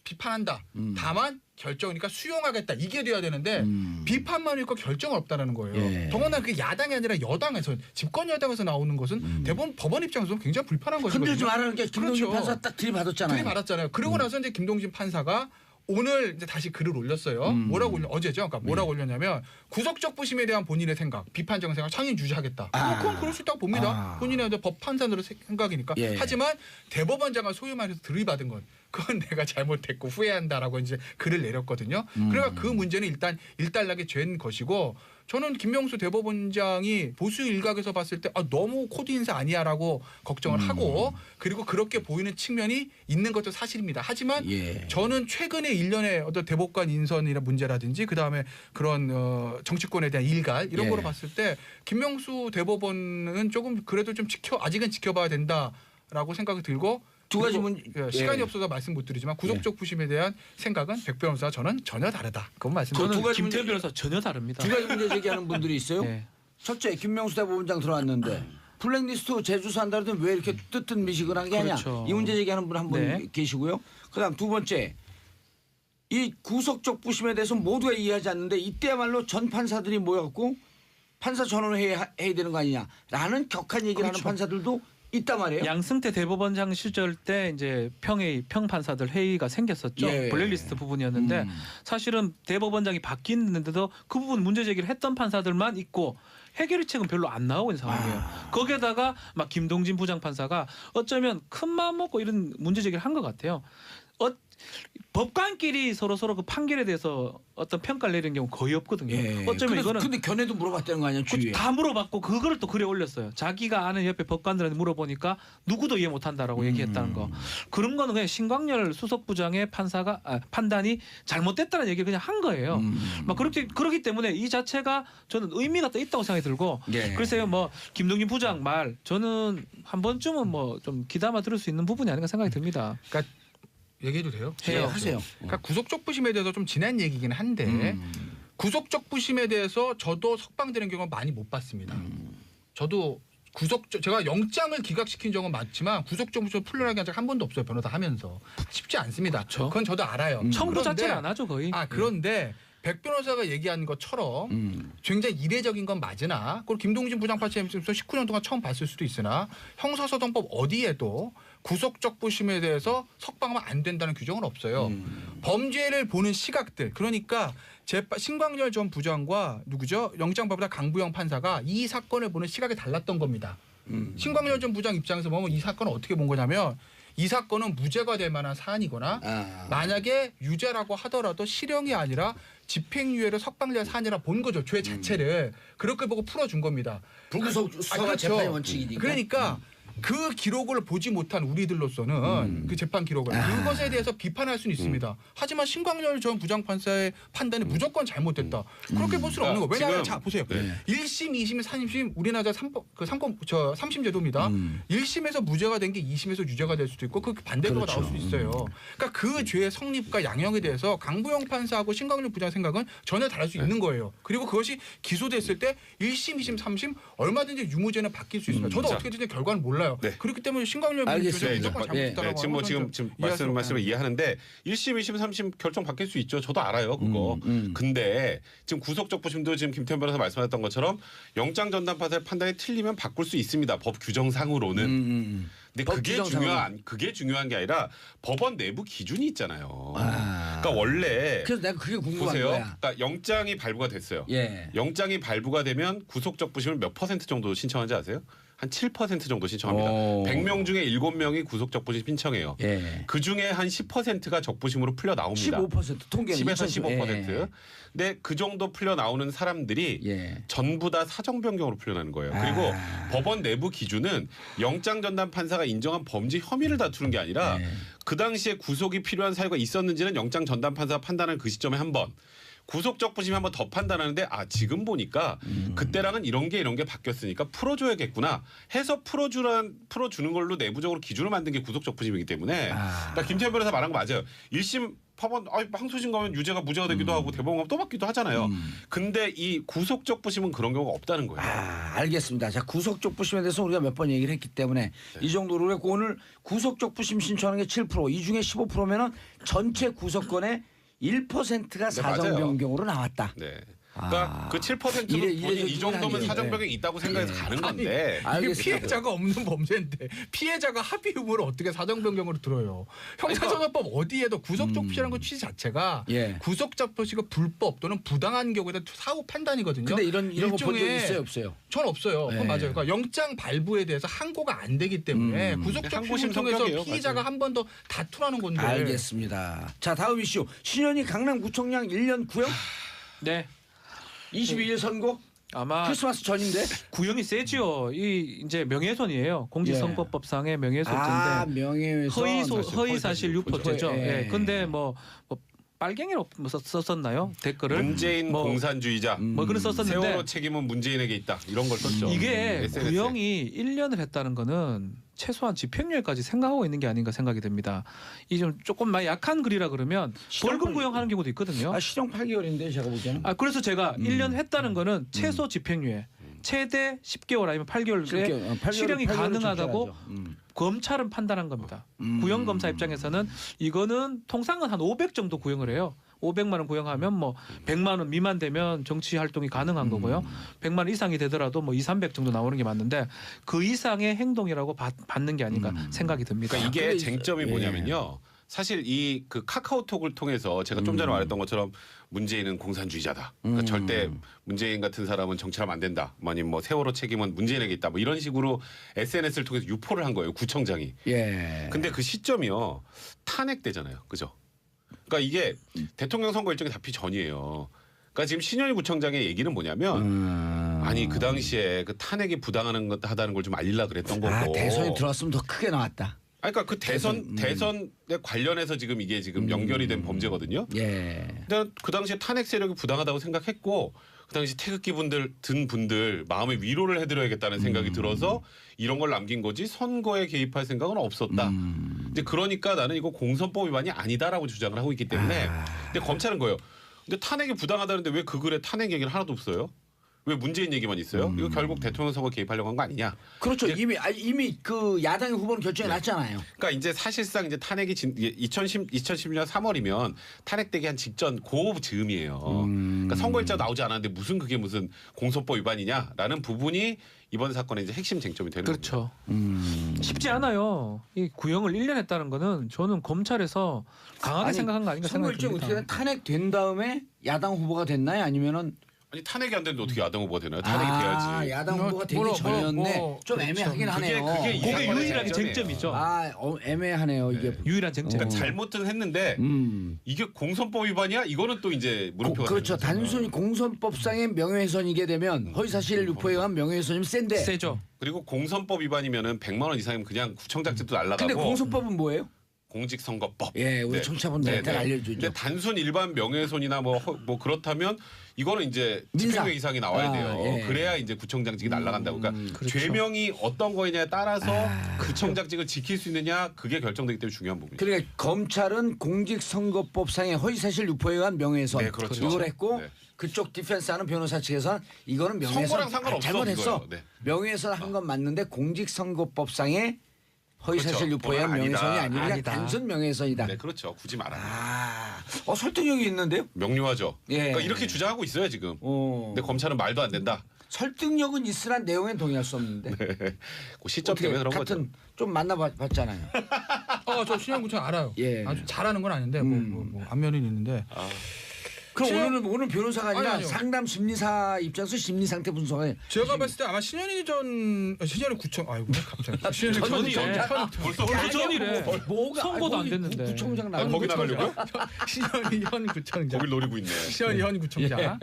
비판한다. 다만 결정이니까 수용하겠다. 이게 돼야 되는데 비판만 있고 결정은 없다라는 거예요. 예. 더구나 그게 야당이 아니라 여당에서 집권 여당에서 나오는 것은 대법원 법원 입장에서는 굉장히 불편한 것이거든요. 흔들지 말라는 게 김동진 그렇죠. 판사 딱 들이받았잖아요. 들이받았잖아요. 그러고 나서 이제 김동진 판사가 오늘 이제 다시 글을 올렸어요. 뭐라고 어제죠. 그러니까 뭐라고 올렸냐면 구속적 부심에 대한 본인의 생각, 비판적인 생각 창의 유지하겠다. 그건 그럴 수 있다고 봅니다. 본인의 법 판단으로 생각이니까. 예. 하지만 대법원장을 소위 말해서 들이받은 건 그건 내가 잘못했고 후회한다라고 이제 글을 내렸거든요. 그러니까 그 문제는 일단 일단락이 된 것이고 저는 김명수 대법원장이 보수 일각에서 봤을 때 너무 코드 인사 아니야라고 걱정을 하고 그리고 그렇게 보이는 측면이 있는 것도 사실입니다. 하지만 예. 저는 최근에 일련의 어떤 대법관 인선이나 문제라든지 그다음에 그런 정치권에 대한 일갈 이런 예. 거로 봤을 때 김명수 대법원은 조금 그래도 좀 아직은 지켜봐야 된다라고 생각이 들고 두 가지 시간이 예. 없어서 말씀 못 드리지만 구속적 부심에 대한 생각은 백 변호사와 저는 전혀 다르다. 그건 말씀드립니다. 저는 두 가지 김태현 문제- 변호사 전혀 다릅니다. 두 가지 문제 제기하는 분들이 있어요. 네. 첫째, 김명수 대법원장 들어왔는데 블랙리스트 재조사 한다는데 왜 이렇게 뜨뜻 미식을 한 게 아니야? 그렇죠. 이 문제 제기하는 분 한 분 네. 계시고요. 그다음 두 번째, 이 구속적 부심에 대해서 모두가 이해하지 않는데 이때야말로 전 판사들이 모여갖고 판사 전원을 해야 되는 거 아니냐라는 격한 얘기를 하는 그렇죠. 판사들도 있단 말이에요. 양승태 대법원장 시절 때 이제 평 판사들 회의가 생겼었죠. 예. 블랙리스트 부분이었는데 사실은 대법원장이 바뀌는데도 그 부분 문제 제기를 했던 판사들만 있고 해결책은 별로 안 나오고 있는 상황이에요. 거기에다가 막 김동진 부장판사가 어쩌면 큰 마음 먹고 이런 문제 제기를 한 것 같아요. 법관끼리 서로 그 판결에 대해서 어떤 평가를 내리는 경우 거의 없거든요. 예. 어쩌면 이거는 근데 견해도 물어봤다는 거 아니야 주위에. 다 물어봤고 그거를 또 글에 올렸어요. 자기가 아는 옆에 법관들한테 물어보니까 누구도 이해 못한다라고 얘기했다는 거. 그런 거는 그냥 신광열 수석부장의 판단이 잘못됐다는 얘기를 그냥 한 거예요. 막 그렇기 때문에 이 자체가 저는 의미가 또 있다고 생각이 들고 예. 글쎄요 뭐 김동진 부장 말 저는 한 번쯤은 뭐 좀 귀담아 들을 수 있는 부분이 아닌가 생각이 듭니다. 그러니까 얘기해도 돼요? 예, 해요. 하세요. 그러니까 구속적 부심에 대해서 좀 지난 얘기긴 한데 구속적 부심에 대해서 저도 석방되는 경우 많이 못 봤습니다. 저도 제가 영장을 기각시킨 적은 맞지만 구속적 부심을 풀려나게 한 적 한 번도 없어요. 변호사 하면서 쉽지 않습니다. 그렇죠. 그건 저도 알아요. 청구 그런데- 자체를 안 하죠 거의. 그런데 백 변호사가 얘기한 것처럼 굉장히 이례적인 건 맞으나 그리고 김동진 부장판사에서 19년 동안 처음 봤을 수도 있으나 형사소송법 어디에도 구속적 부심에 대해서 석방하면 안 된다는 규정은 없어요. 범죄를 보는 시각들 그러니까 신광열 전 부장과 누구죠? 영장법원장 강부영 판사가 이 사건을 보는 시각이 달랐던 겁니다. 신광열 전 부장 입장에서 보면 이 사건을 어떻게 본 거냐면 이 사건은 무죄가 될 만한 사안이거나 만약에 유죄라고 하더라도 실형이 아니라 집행유예로 석방될 사안이라 본 거죠. 죄 자체를. 그렇게 보고 풀어준 겁니다. 불구속 수사가 그렇죠. 재판의 원칙이니까. 그러니까 그 기록을 보지 못한 우리들로서는 그 재판 기록을 그것에 대해서 비판할 수는 있습니다. 하지만 신광열 전 부장판사의 판단이 무조건 잘못됐다. 그렇게 볼 수는 없는 거예요. 왜냐하면 자 보세요. 1심, 2심, 3심 우리나라 3심 제도입니다. 1심에서 무죄가 된 게 2심에서 유죄가 될 수도 있고 그 반대로가 나올 수도 있어요. 그러니까 그 죄의 성립과 양형에 대해서 강부영 판사하고 신광열 부장 생각은 전혀 다를 수 있는 거예요. 그리고 그것이 기소됐을 때 1심, 2심, 3심 얼마든지 유무죄는 바뀔 수 있습니다. 저도 어떻게 되는지 결과는 몰라요. 네. 그렇기 때문에 신광열 부장이 알겠습니다. 무조건 예. 잘못했다라고 지금 뭐 하는 지금 건 말씀을 이해하는데 1심, 2심, 3심 결정 바뀔 수 있죠. 저도 알아요 그거. 근데 지금 구속적 부심도 지금 김태현 변호사 말씀하셨던 것처럼 영장 전담 판사의 판단이 틀리면 바꿀 수 있습니다. 법 규정상으로는. 근데 법 그게 규정상으로. 중요한 게 아니라 법원 내부 기준이 있잖아요. 그러니까 원래 그래서 내가 그게 궁금한 보세요. 거야. 그러니까 영장이 발부가 됐어요. 예. 영장이 발부가 되면 구속적 부심을 몇 % 정도 신청하는지 아세요? 한 7% 정도 신청합니다. 오. 100명 중에 7명이 구속적 부심 신청해요. 예. 그 중에 한 10%가 적부심으로 풀려 나옵니다. 15% 통계는 10에서 2015%. 15%. 근데 그 정도 풀려 나오는 사람들이 예. 전부 다 사정 변경으로 풀려나는 거예요. 그리고 법원 내부 기준은 영장 전담 판사가 인정한 범죄 혐의를 다투는 게 아니라 예. 그 당시에 구속이 필요한 사유가 있었는지는 영장 전담 판사가 판단하는 그 시점에 한 번. 구속적 부심이 한번 더 판단하는데 지금 보니까 그때랑은 이런 게 바뀌었으니까 풀어줘야겠구나 해서 풀어주는 걸로 내부적으로 기준을 만든 게 구속적 부심이기 때문에 그러니까 김태현 변호사 말한 거 맞아요. 1심 법원 항소심 가면 유죄가 무죄가 되기도 하고 대법원 가면 또 받기도 하잖아요. 근데 이 구속적 부심은 그런 경우가 없다는 거예요. 알겠습니다. 자, 구속적 부심에 대해서 우리가 몇 번 얘기를 했기 때문에 이 정도로 했고 오늘 구속적 부심 신청하는 게 7%, 이 중에 15%면은 전체 구속건의 1%가 사정 맞아요. 변경으로 나왔다. 네. 그러니까 그 7%는 이래저래 이 정도면 하긴 사정 해. 변경이 있다고 생각해서 가는 건데 이게 알겠습니다. 피해자가 없는 범죄인데 피해자가 합의 의무를 어떻게 사정 변경으로 들어요? 형사소송법 어디에도 구속적 부심이라는 것 취지 자체가 예. 구속적 부심이 불법 또는 부당한 경우에 대한 사후 판단이거든요. 근데 이런 거 본 적 일종의- 있어요, 없어요? 전 없어요. 그건 네. 맞아요. 그러니까 영장 발부에 대해서 항고가 안 되기 때문에 구속적 항고심 부심을 통해서 성격이에요. 피의자가 맞아요. 한 번 더 다투라는 건데. 알겠습니다. 자, 다음 이슈. 신현희 강남구청장 1년 구형? 네. 22일 선고? 아마 크리스마스 전인데? 구형이 세지요. 이 이제 명예훼손이에요. 공직선거법상의 명예훼손죄인데 명예훼손. 허위 사실 유포죄죠. 예. 예. 근데 뭐 빨갱이로 썼었나요? 댓글을 문재인 뭐, 공산주의자. 뭐 그런 썼었는데 세월호 책임은 문재인에게 있다. 이런 걸 썼죠. 이게 SNS에. 구형이 1년을 했다는 거는 최소한 집행유예까지 생각하고 있는 게 아닌가 생각이 됩니다. 이 좀 조금 많이 약한 글이라 그러면 벌금 구형하는 경우도 있거든요. 아, 실형 8개월인데 제가 보기에는. 아 그래서 제가 1년 했다는 거는 최소 집행유예, 최대 10개월 아니면 8개월에 실형이 가능하다고 검찰은 판단한 겁니다. 구형 검사 입장에서는 이거는 통상은 한 500 정도 구형을 해요. 500만 원 구형하면 뭐 100만 원 미만 되면 정치 활동이 가능한 거고요. 100만 원 이상이 되더라도 뭐 2, 300 정도 나오는 게 맞는데 그 이상의 행동이라고 받는 게 아닌가 생각이 듭니다. 그러니까 이게 쟁점이 예. 뭐냐면요. 사실 이 그 카카오톡을 통해서 제가 좀 전에 말했던 것처럼 문재인은 공산주의자다. 그러니까 절대 문재인 같은 사람은 정치하면 안 된다. 아니면 뭐 세월호 책임은 문재인에게 있다. 뭐 이런 식으로 SNS를 통해서 유포를 한 거예요. 구청장이. 예. 근데 그 시점이요. 탄핵되잖아요. 그죠? 그러니까 이게 대통령 선거 일정이 잡히 전이에요. 그러니까 지금 신현희 구청장의 얘기는 뭐냐면 아니 그 당시에 그 탄핵이 부당하다는 걸 좀 알리려 그랬던 거고. 아, 대선이 들어왔으면 더 크게 나왔다. 아니, 그러니까 그 대선에 관련해서 지금 이게 지금 연결이 된 범죄거든요. 예. 근데 그 당시에 탄핵 세력이 부당하다고 생각했고 그 당시 태극기 든 분들 마음의 위로를 해드려야겠다는 생각이 들어서 이런 걸 남긴 거지 선거에 개입할 생각은 없었다. 근데 그러니까 나는 이거 공선법 위반이 아니다라고 주장을 하고 있기 때문에 근데 검찰은 거예요. 근데 탄핵이 부당하다는데 왜 그 글에 탄핵 얘기는 하나도 없어요? 왜 문재인 얘기만 있어요? 이거 결국 대통령 선거 개입하려고 한 거 아니냐? 그렇죠. 이미 그 야당의 후보는 결정이 났잖아요. 그러니까 이제 사실상 이제 탄핵이 2010년 3월이면 탄핵되기 한 직전 고 즈음이에요. 그러니까 선거일자 나오지 않았는데 무슨 그게 무슨 공소법 위반이냐라는 부분이 이번 사건의 이제 핵심 쟁점이 되는 그렇죠. 쉽지 않아요. 이 구형을 1년 했다는 거는 저는 검찰에서 강하게 아니, 생각한 거 아닌가 생각이 선거일정 듭니다. 어떻게 되나? 탄핵된 다음에 야당 후보가 됐나요? 아니면은 아니 탄핵이 안 되는데 어떻게 야당 후보가 되나요? 탄핵이 돼야지. 야당 후보가 되기 뭐, 전이었네. 뭐, 좀 그렇죠. 애매하긴 하네요. 그게 그게 이상하네. 유일하게 쟁점이에요. 쟁점이죠. 애매하네요. 이게. 유일한 쟁점. 그러니까 잘못은 했는데 이게 공선법 위반이야? 이거는 또 이제 물음표가 그렇죠. 되는 거잖아요. 단순히 공선법상의 명예훼손이게 되면 허위사실 유포에 의한 명예훼손이면 센데. 세죠. 그리고 공선법 위반이면은 100만 원 이상이면 그냥 구청장직도 날라가고. 근데 공소법은 뭐예요? 공직선거법. 예, 우리 네. 청취자분들한테 네, 네. 알려주죠. 근데 단순 일반 명예훼손이나 뭐 그렇다면 이거는 이제 민사. 집행유예 이상이 나와야 돼요. 예. 그래야 이제 구청장직이 날아간다고. 그러니까 그렇죠. 죄명이 어떤 거냐에 따라서 구청장직을 지킬 수 있느냐 그게 결정되기 때문에 중요한 부분이죠. 그러니까 검찰은 공직선거법상의 허위사실 유포에 의한 명예훼손 네, 그렇죠. 이걸 했고 네. 그쪽 디펜스하는 변호사 측에서는 이거는 명예훼손 선거랑 상관없어, 잘못했어. 그거요. 네. 명예훼손 한 건 맞는데 공직선거법상의 허위사실 그렇죠. 유포에 의한 그건 아니다. 명예훼손이 아니라 그냥 아니다. 단순 명예훼손이다. 네, 그렇죠. 굳이 말하면 설득력이 있는데요? 명료하죠. 예. 그러니까 이렇게 주장하고 있어요 지금. 근데 검찰은 말도 안 된다. 설득력은 있으나 내용엔 동의할 수 없는데. 그 시점 어떻게 때문에 그런 거죠. 같은 좀 만나봤잖아요. 저 신현구청 알아요. 예. 아주 잘하는 건 아닌데 뭐 안면은 있는데. 그럼 오늘 변호사가 아니라 아니요. 상담 심리사 입장에서 심리 상태 분석을 제가 봤을 때 아마 신현희 구청 아이고 갑자기 신현희 전이래. 벌써 전이래. 뭐가 선고도 안 거기 됐는데. 구청장 아, 나가는 거기 거죠. 나가려고요? 신현희 현 구청장. 거길 노리고 있네. 신현희 현 구청장.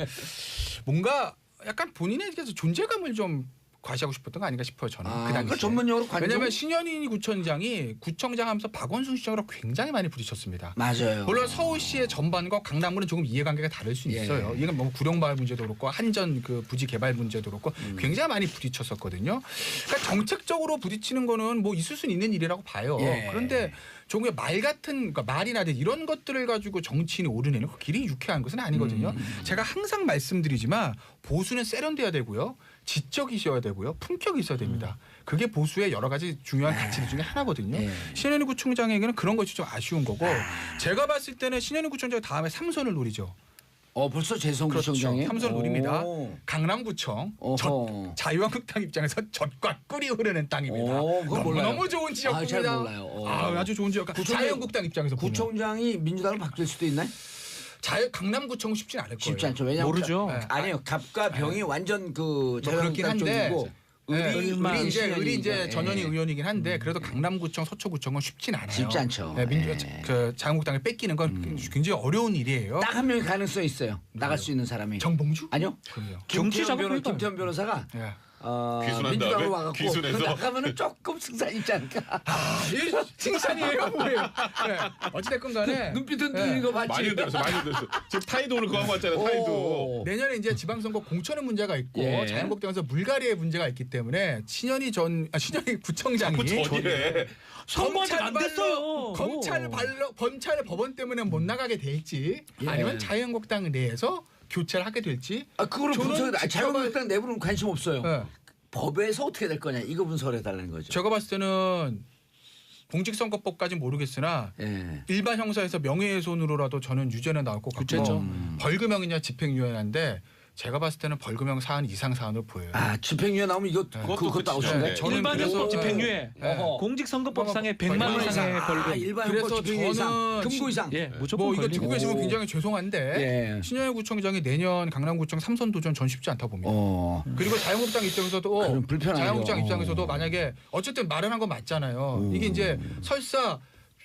뭔가 약간 본인에게서 존재감을 좀 과시하고 싶었던 거 아닌가 싶어요 저는. 그 당시에. 그 전문용어로 관종. 왜냐하면 신현희 구청장이 구청장 하면서 박원순 시장으로 굉장히 많이 부딪혔습니다. 맞아요. 물론 서울시의 전반과 강남구는 조금 이해관계가 다를 수 예. 있어요. 이건 뭐 구룡마을 문제도 그렇고 한전 그 부지 개발 문제도 그렇고 굉장히 많이 부딪혔었거든요. 그러니까 정책적으로 부딪히는 거는 뭐 있을 수는 있는 일이라고 봐요. 예. 그런데 종의 말 같은 그러니까 말이나 이런 것들을 가지고 정치인이 오르내는 그 길이 유쾌한 것은 아니거든요. 제가 항상 말씀드리지만 보수는 세련돼야 되고요. 지적이 있어야 되고요. 품격이 있어야 됩니다. 그게 보수의 여러 가지 중요한 가치 중에 하나거든요. 네. 신현희 구청장에게는 그런 것이 좀 아쉬운 거고 제가 봤을 때는 신현희 구청장이 다음에 3선을 노리죠. 벌써 재선 그렇죠. 구청장이에요? 3선 노립니다. 오. 강남구청 어허. 자유한국당 입장에서 젖과 꿀이 흐르는 땅입니다. 그건 몰라요. 너무 좋은 지역구입니다. 잘 몰라요. 아주 좋은 지역. 자유한국당 입장에서 보면. 구청장이 민주당으로 바뀔 수도 있나요? 강남구청은 쉽진 않을 거예요. 쉽지 않죠. 왜냐하면 모르죠. 네. 아니요. 갑과 병이 완전 그 뭐 그렇긴 자유한국당 한데 쪽이고 네, 의리만 의리 이제 신현이니까. 전현희 예. 의원이긴 한데 그래도 강남구청, 서초구청은 쉽진 않아요. 쉽지 않죠. 네, 예. 그 자유한국당에 뺏기는 건 굉장히 어려운 일이에요. 딱 한 명이 가능성이 있어요. 나갈 수 있는 사람이. 정봉주? 아니요. 그래요. 정치 김태현 작업일까요? 김태현 변호사가 예. 귀순한 민주당으로 다음에 와갖고 귀순해서. 나가면은 조금 승산 있지 않을까. 이 칭찬이에요, 뭐예요? 네. 어찌됐건 간에 눈빛 흔들리는 거 봤지. 많이 흔들었어, 많이 흔들었어. 지금 타이도 오늘 그거 하고 왔잖아요. 타이도. 내년에 이제 지방선거 공천의 문제가 있고 예. 자유한국당에서 물갈이의 문제가 있기 때문에 신현희 구청장이 전이래. 선거 아직 안 됐어요. 검찰 법원 때문에 못 나가게 될지 예. 아니면 자유한국당 내에서 교체를 하게 될지 그거는 저는 분석. 자유한국당 내부는 관심 없어요. 네. 법에서 어떻게 될 거냐 이거 분석해 달라는 거죠. 제가 봤을 때는 공직선거법까지 모르겠으나 예. 일반 형사에서 명예훼손으로라도 저는 유죄는 나올 것 같고 유죄죠. 벌금형이냐 집행유예인데 제가 봤을 때는 벌금형 사안 이상 사안으로 보여요. 집행유예 나오면 이거 그것도 그것도 아웃인데. 그치죠. 저는 일반 그래서- 형법 집행유예, 네. 공직선거법상의 100만 원 벌금 이상의 아, 벌금. 일반 그래서 형법 집행유예 이상, 저는 금고 이상. 예, 무조건 뭐 이거 걸리고. 듣고 계시면 굉장히 죄송한데 예. 신현희 구청장이 내년 강남구청 3선 도전 전 쉽지 않다 봅니다. 그리고 자유한국당 입장에서도 그럼 불편하죠. 자유한국당 입장에서도 만약에 어쨌든 말을 한 건 맞잖아요. 이게 이제 설사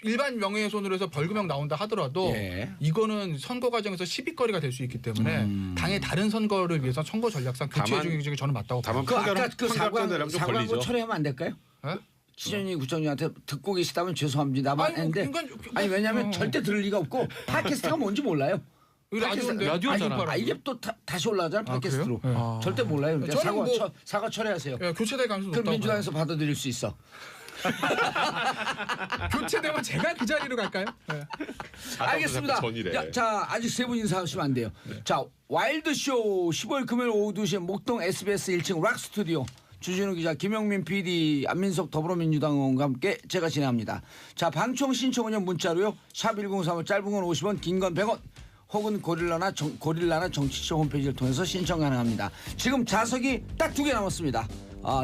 일반 명예훼손으로 해서 벌금형 나온다 하더라도 예. 이거는 선거 과정에서 시비거리가 될 수 있기 때문에 당의 다른 선거를 위해서 선거 전략상 교체 다만- 중에 저는 맞다고 다만 봅니다. 그 아까 판결은 그 판결대로 좀 사과한 거 걸리죠. 철회하면 안 될까요? 예? 신현희 구청장한테 듣고 계시다면 죄송합니다만 아니, 뭐 했는데 그러니까- 왜냐하면 절대 들을 리가 없고 팟캐스트가 뭔지 몰라요. 라디오인데 라디오잖아. 이게 또 다시 올라가잖아 팟캐스트로. 그래요? 아. 절대 몰라요. 그러니까 저는 뭐- 사과 철회하세요. 예, 교체될 가능성이 그럼 높다고 민주당에서 받아들일 수 있어. 봐요. 교체되면 제가 그 자리로 갈까요? 예. 알겠습니다. 전이래. 자, 아직 세 분 인사하시면 안 돼요. 자, 와일드쇼 15일 금요일 오후 2시에 목동 SBS 1층 락 스튜디오 주진우 기자, 김영민 PD, 안민석 더불어민주당 의원과 함께 제가 진행합니다. 자, 방청 신청은요 문자로요. 샵 1035 짧은 건 50원, 긴 건 100원. 혹은 고릴라나 정치쇼 홈페이지를 통해서 신청 가능합니다. 지금 자석이 딱 2개 남았습니다.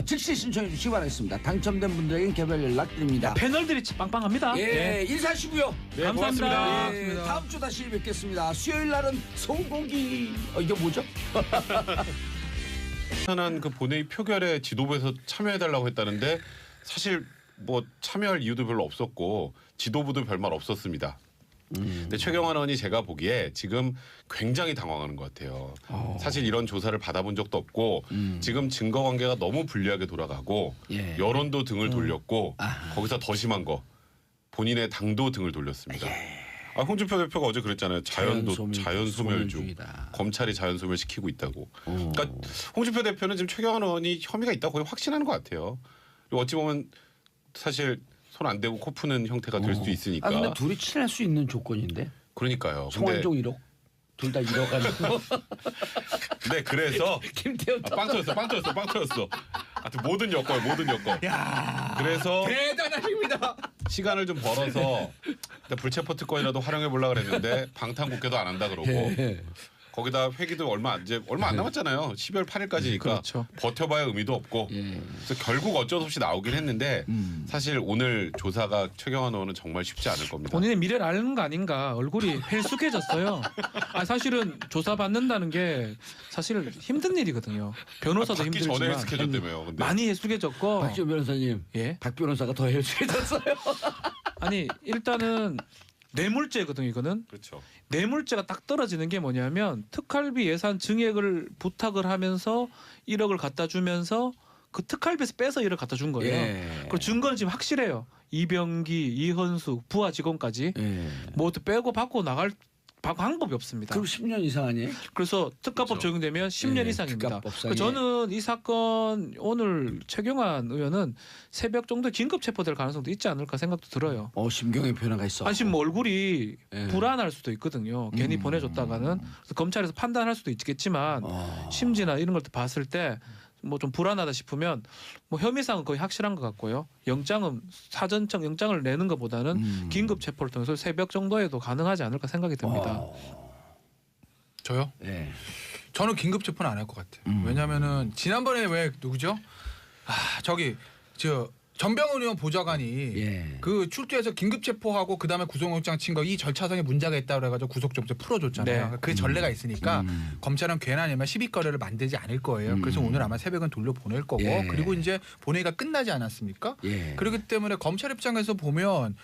즉시 신청해 주시기 바라겠습니다. 당첨된 분들에게는 개별 연락 드립니다. 패널들이 빵빵합니다. 예, 인사하시고요. 네, 감사합니다. 고맙습니다. 예, 다음 주 다시 뵙겠습니다. 수요일 날은 소고기. 이게 뭐죠? 한한 그 본회의 표결에 지도부에서 참여해달라고 했다는데 사실 뭐 참여할 이유도 별로 없었고 지도부도 별말 없었습니다. 근데 최경환 의원이 제가 보기에 지금 굉장히 당황하는 것 같아요. 사실 이런 조사를 받아본 적도 없고 지금 증거 관계가 너무 불리하게 돌아가고 예. 여론도 등을 돌렸고 거기서 더 심한 거 본인의 당도 등을 돌렸습니다. 홍준표 대표가 어제 그랬잖아요. 자연 소멸 중. 소멸주의다. 검찰이 자연 소멸시키고 있다고. 그러니까 홍준표 대표는 지금 최경환 의원이 혐의가 있다고 거의 확신하는 것 같아요. 그리고 어찌 보면 사실 손 안 대고 코 푸는 형태가 될 수도 있으니까. 근데 둘이 친할 수 있는 조건인데. 그러니까요. 근데 송환종 1억. 둘 다 1억 아니고. 네, 그래서 김태현 빵 터졌어. 하여튼 모든 여건. 그래서 대단하십니다. 시간을 좀 벌어서 일단 불체포 특권이라도 활용해 보려고 그랬는데 방탄국회도 안 한다 그러고 예. 거기다 회기도 얼마 안 남았잖아요. 12월 8일까지니까 그렇죠. 버텨봐야 의미도 없고 그래서 결국 어쩔 수 없이 나오긴 했는데 사실 오늘 조사가 최경환 의원은 정말 쉽지 않을 겁니다. 본인의 미래를 아는 거 아닌가. 얼굴이 헬쑥해졌어요. 사실은 조사 받는다는 게 사실 힘든 일이거든요. 변호사도 받기 전에 힘들지만 헬스케졌다며요. 근데 많이 헬쑥해졌고. 박지원 변호사님. 예. 박 변호사가 더 헬스해졌어요. 아니 일단은 뇌물죄거든요. 이거는 그렇죠. 뇌물죄가 딱 떨어지는 게 뭐냐면 특활비 예산 증액을 부탁을 하면서 1억을 갖다 주면서 그 특활비에서 빼서 1억 갖다 준 거예요. 예. 그리고 증거는 지금 확실해요. 이병기, 이현수, 부하 직원까지 예. 모두 빼고 받고 나갈 방법이 없습니다. 그럼 10년 이상 아니에요? 그래서 특가법 그렇죠. 적용되면 10년 예, 이상입니다. 특가법상에. 저는 이 사건 오늘 최경환 의원은 새벽 정도 긴급 체포될 가능성도 있지 않을까 생각도 들어요. 심경의 변화가 있어. 아니 지금 뭐 얼굴이 예. 불안할 수도 있거든요. 괜히 보내줬다가는 그래서 검찰에서 판단할 수도 있겠지만 심지나 이런 걸 봤을 때 뭐 좀 불안하다 싶으면 뭐 혐의상은 거의 확실한 것 같고요. 영장은 사전적 영장을 내는 것보다는 긴급 체포를 통해서 새벽 정도에도 가능하지 않을까 생각이 듭니다. 저요? 예. 저는 긴급 체포는 안 할 것 같아요. 왜냐면은 지난번에 왜 누구죠? 전병훈 의원 보좌관이 예. 그 출두해서 긴급 체포하고 그다음에 구속영장 친 거 이 절차상에 문제가 있다 그래가지고 구속 좀 풀어줬잖아요. 네. 그 전례가 있으니까 검찰은 괜한 일만 시비거리를 만들지 않을 거예요. 그래서 오늘 아마 새벽은 돌려보낼 거고 예. 그리고 이제 본회의가 끝나지 않았습니까? 예. 그렇기 때문에 검찰 입장에서 보면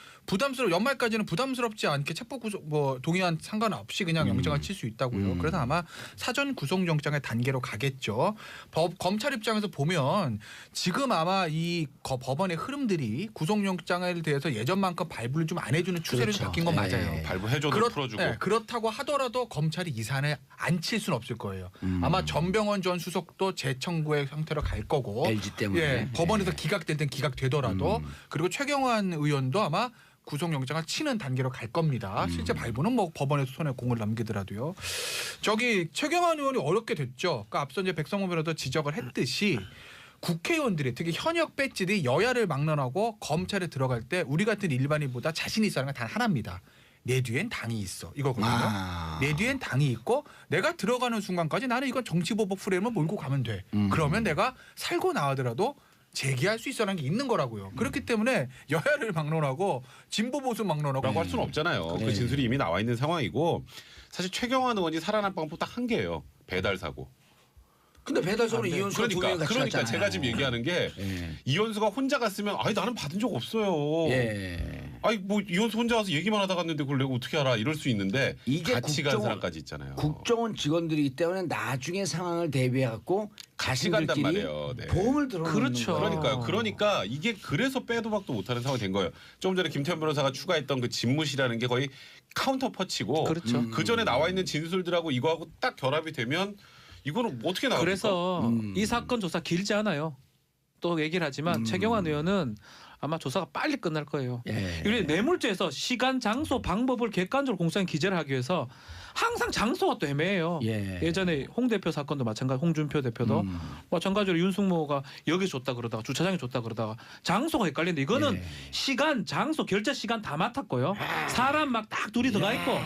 연말까지는 부담스럽지 않게 체포 구속 뭐 동의안 상관없이 그냥 영장을 칠 수 있다고요. 그래서 아마 사전 구속영장의 단계로 가겠죠. 검찰 입장에서 보면 지금 아마 이 법원의 흐름들이 구속영장에 대해서 예전만큼 발부를 좀 안 해주는 추세로 그렇죠. 바뀐 건 맞아요. 예. 발부해줘도 풀어주고. 네, 그렇다고 하더라도 검찰이 이 사안을 안 칠 수는 없을 거예요. 아마 전병헌 전 수석도 재청구의 형태로 갈 거고 LG 때문에. 예, 법원에서 기각될 땐 기각되더라도 그리고 최경환 의원도 아마 구속영장을 치는 단계로 갈 겁니다. 실제 발부는 뭐 법원에서 손에 공을 남기더라도요. 저기 최경환 의원이 어렵게 됐죠. 그러니까 앞서 이제 백성호 변호사도 지적을 했듯이 국회의원들이 특히 현역 배지들이 여야를 막론하고 검찰에 들어갈 때 우리 같은 일반인보다 자신이 있어야 하는 건 단 하나입니다. 내 뒤엔 당이 있어 이거거든요. 내 뒤엔 당이 있고 내가 들어가는 순간까지 나는 이건 정치보복 프레임을 몰고 가면 돼. 그러면 내가 살고 나가더라도 제기할 수 있어라는 게 있는 거라고요. 그렇기 때문에 여야를 막론하고 진보 보수 막론하고 라고 할 수는 없잖아요. 그 진술이 이미 나와 있는 상황이고 사실 최경환 의원이 살아날 방법 딱 한 개예요. 배달 사고. 근데 배달소는 이현수가 두 명이 같이 그러니까 갔잖아요. 제가 지금 얘기하는 게 이현수가 혼자 갔으면 아니 나는 받은 적 없어요. 예. 아니 뭐 이현수 혼자 와서 얘기만 하다 갔는데 그걸 내가 어떻게 알아? 이럴 수 있는데 이게 같이 간 사람까지 있잖아요. 국정원 직원들이기 때문에 나중에 상황을 대비해 갖고 같이 간단 자신들끼리 말이에요. 네. 보험을 들어놓는 그렇죠. 거예요. 그러니까 이게 그래서 빼도 박도 못하는 상황이 된 거예요. 조금 전에 김태현 변호사가 추가했던 그 집무실이라는 게 거의 카운터 퍼치고 그렇죠. 그 전에 나와 있는 진술들하고 이거하고 딱 결합이 되면 이거는 어떻게 나옵니까? 그래서 이 사건 조사 길지 않아요. 또 얘기를 하지만 최경환 의원은 아마 조사가 빨리 끝날 거예요. 예. 우리 뇌물죄에서 시간, 장소, 방법을 객관적으로 공소한 기재를 하기 위해서 항상 장소가 또 애매해요. 예전에 홍 대표 사건도 마찬가지, 홍준표 대표도 마찬가지로 윤승모가 여기 줬다 그러다가 주차장에 줬다 그러다가 장소가 헷갈리는데 이거는 시간, 장소, 결제 시간 다 맡았고요. 사람 막 딱 둘이 들어가 있고.